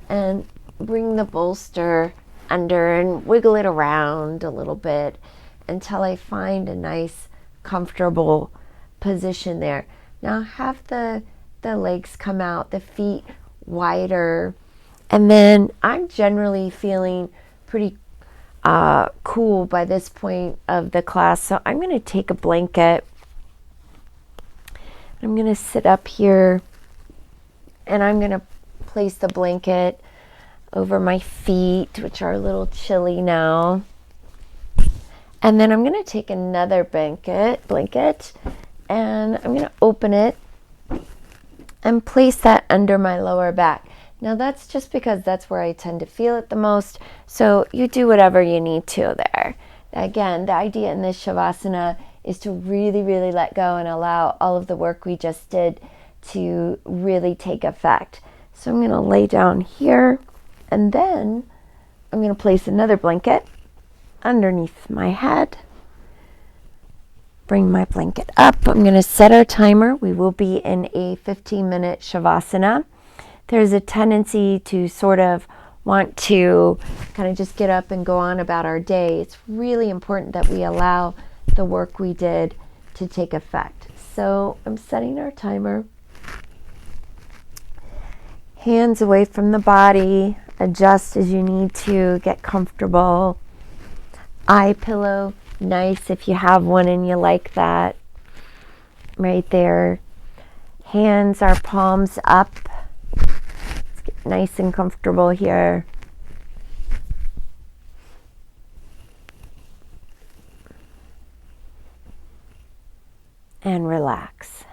[SPEAKER 1] and bring the bolster under and wiggle it around a little bit until I find a nice comfortable position there. Now have the legs come out, the feet wider, and then I'm generally feeling pretty cool by this point of the class. So I'm going to take a blanket. I'm going to sit up here and I'm going to place the blanket over my feet, which are a little chilly now. And then I'm going to take another blanket and I'm going to open it and place that under my lower back. Now that's just because that's where I tend to feel it the most. So you do whatever you need to there. Again, the idea in this Shavasana is to really, really let go and allow all of the work we just did to really take effect. So I'm going to lay down here and then I'm going to place another blanket underneath my head. Bring my blanket up. I'm going to set our timer. We will be in a 15-minute Shavasana. There's a tendency to sort of want to kind of just get up and go on about our day. It's really important that we allow the work we did to take effect. So I'm setting our timer. Hands away from the body. Adjust as you need to. Get comfortable. Eye pillow. Nice if you have one and you like that. Right there. Hands, our palms up. Let's get nice and comfortable here. And relax.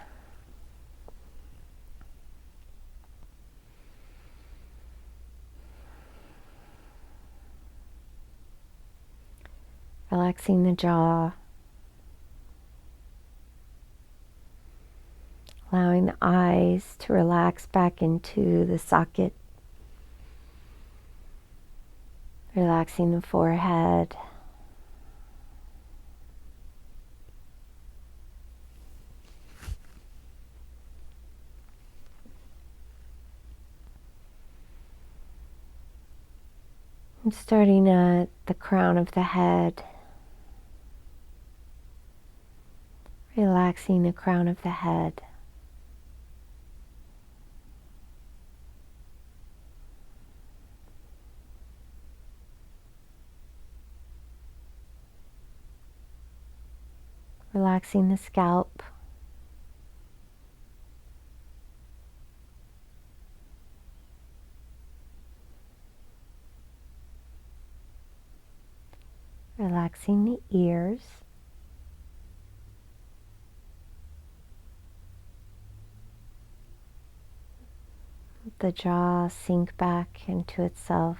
[SPEAKER 1] Relaxing the jaw. Allowing the eyes to relax back into the socket. Relaxing the forehead. I'm starting at the crown of the head. Relaxing the crown of the head. Relaxing the scalp. Relaxing the ears. The jaw sink back into itself.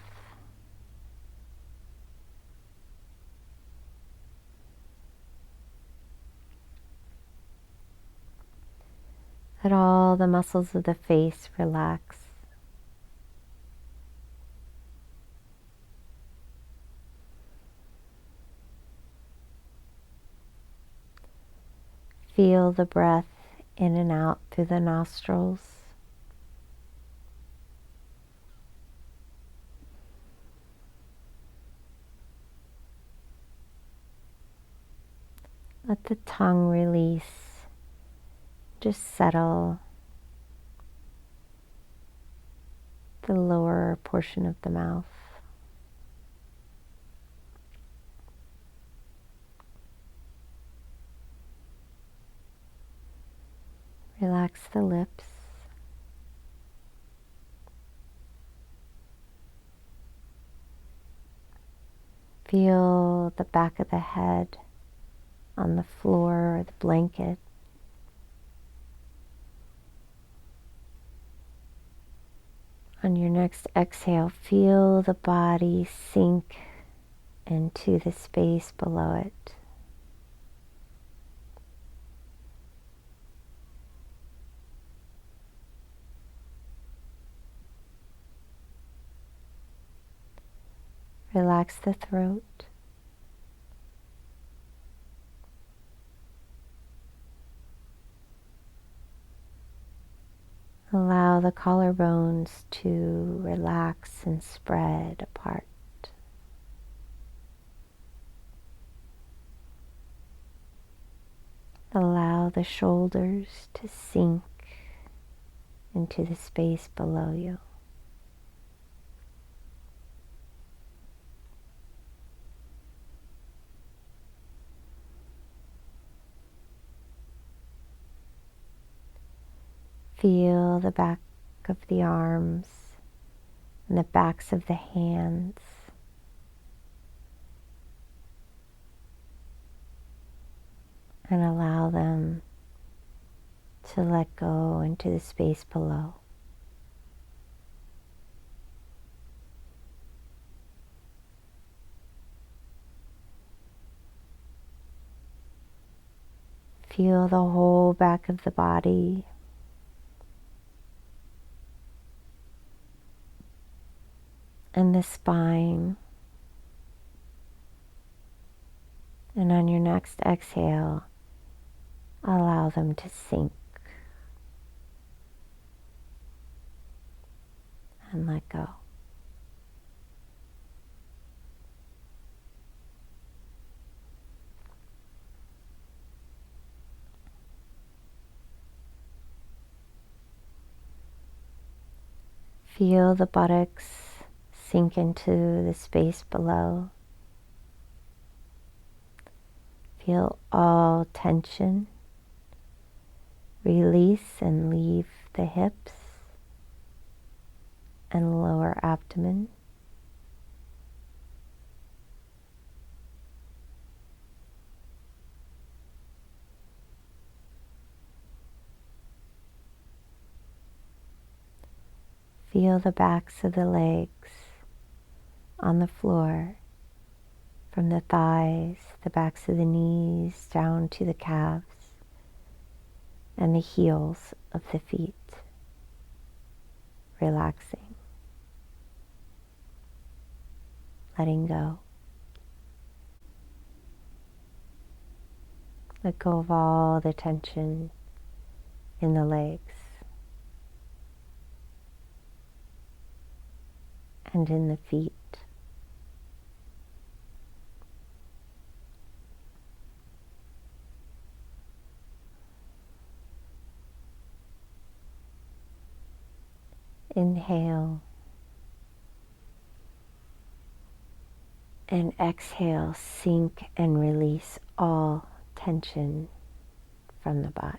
[SPEAKER 1] Let all the muscles of the face relax. Feel the breath in and out through the nostrils. Let the tongue release, just settle the lower portion of the mouth. Relax the lips. Feel the back of the head on the floor or the blanket. On your next exhale, feel the body sink into the space below it. Relax the throat. Allow the collarbones to relax and spread apart. Allow the shoulders to sink into the space below you. Feel the back of the arms and the backs of the hands. And allow them to let go into the space below. Feel the whole back of the body. And the spine. And on your next exhale, allow them to sink and let go. Feel the buttocks sink into the space below. Feel all tension release and leave the hips and lower abdomen. Feel the backs of the legs on the floor, from the thighs, the backs of the knees, down to the calves, and the heels of the feet, relaxing, letting go. Let go of all the tension in the legs and in the feet. Inhale and exhale, sink and release all tension from the body.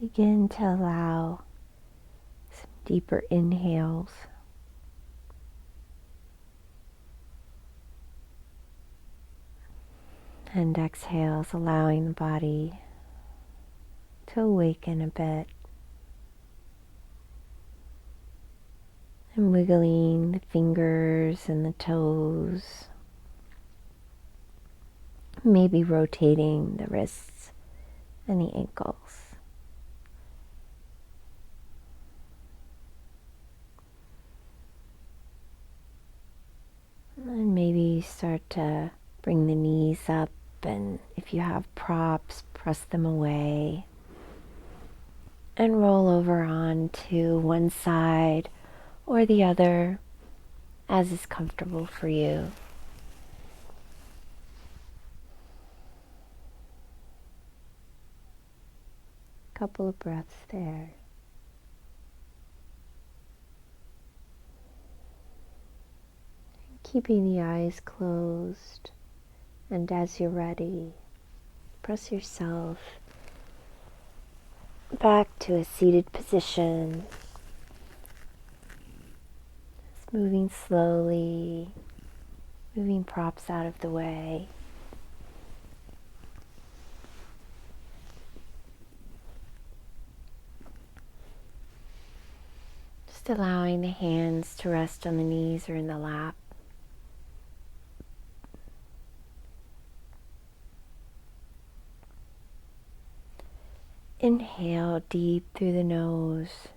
[SPEAKER 1] Begin to allow some deeper inhales and exhales, allowing the body to awaken a bit. And wiggling the fingers and the toes, maybe rotating the wrists and the ankles. And maybe start to bring the knees up, and if you have props, press them away. And roll over onto one side or the other as is comfortable for you. Couple of breaths there. Keeping the eyes closed, and as you're ready, press yourself back to a seated position. Just moving slowly, moving props out of the way. Just allowing the hands to rest on the knees or in the lap. Inhale deep through the nose.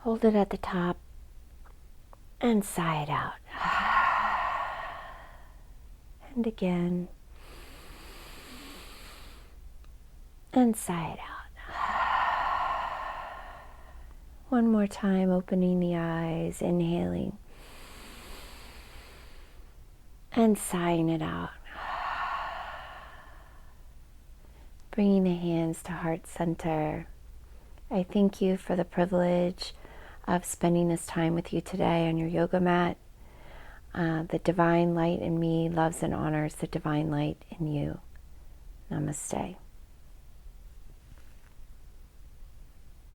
[SPEAKER 1] Hold it at the top and sigh it out. And again. And sigh it out. One more time, opening the eyes, inhaling. And sighing it out. Bringing the hands to heart center. I thank you for the privilege of spending this time with you today on your yoga mat. The divine light in me loves and honors the divine light in you. Namaste.